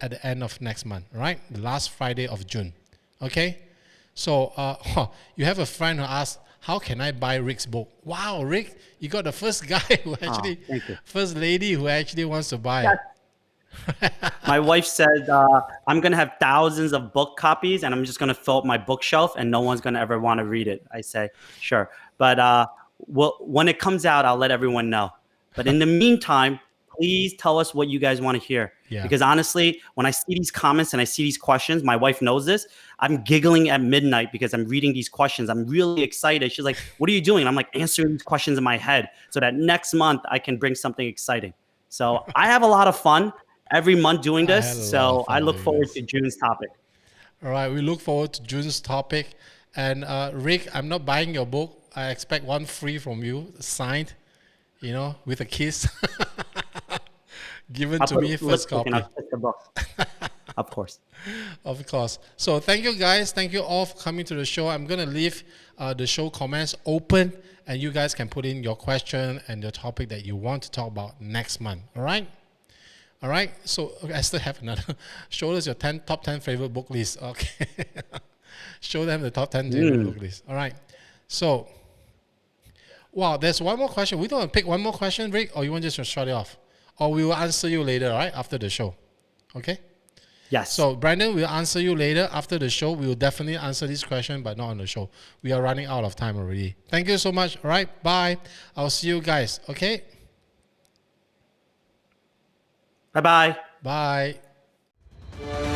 at the end of next month, right? The last Friday of June, okay? So you have a friend who asked, how can I buy Rick's book? Wow, Rick, you got the first guy who actually, first lady who actually wants to buy. My wife said I'm gonna have thousands of book copies, and I'm just gonna fill up my bookshelf, and no one's gonna ever want to read it. I say, sure, but when it comes out, I'll let everyone know. But in the meantime, please tell us what you guys want to hear. Yeah. Because honestly, when I see these comments and I see these questions, my wife knows this. I'm giggling at midnight because I'm reading these questions. I'm really excited. She's like, "What are you doing?" And I'm like answering these questions in my head so that next month I can bring something exciting. So I have a lot of fun every month doing I this. had a lot So of fun I look doing forward this. to June's topic. All right, we look forward to June's topic. And Rick, I'm not buying your book. I expect one free from you, signed, with a kiss. Given I'll to put me, first lipstick and copy. I'll kiss the book. Of course. Of course. So thank you guys. Thank you all for coming to the show. I'm going to leave the show comments open, and you guys can put in your question and your topic that you want to talk about next month. All right? All right. So I still have another. Show us your top 10 favorite book list. Okay. Show them the top 10 favorite book list. All right. So, wow, there's one more question. We don't want to pick one more question, Rick, or you want just to shut it off? Or we will answer you later, all right, after the show. Okay? Yes. So, Brandon, we'll answer you later after the show. We will definitely answer this question, but not on the show. We are running out of time already. Thank you so much. All right, bye. I'll see you guys. Okay? Bye-bye. Bye.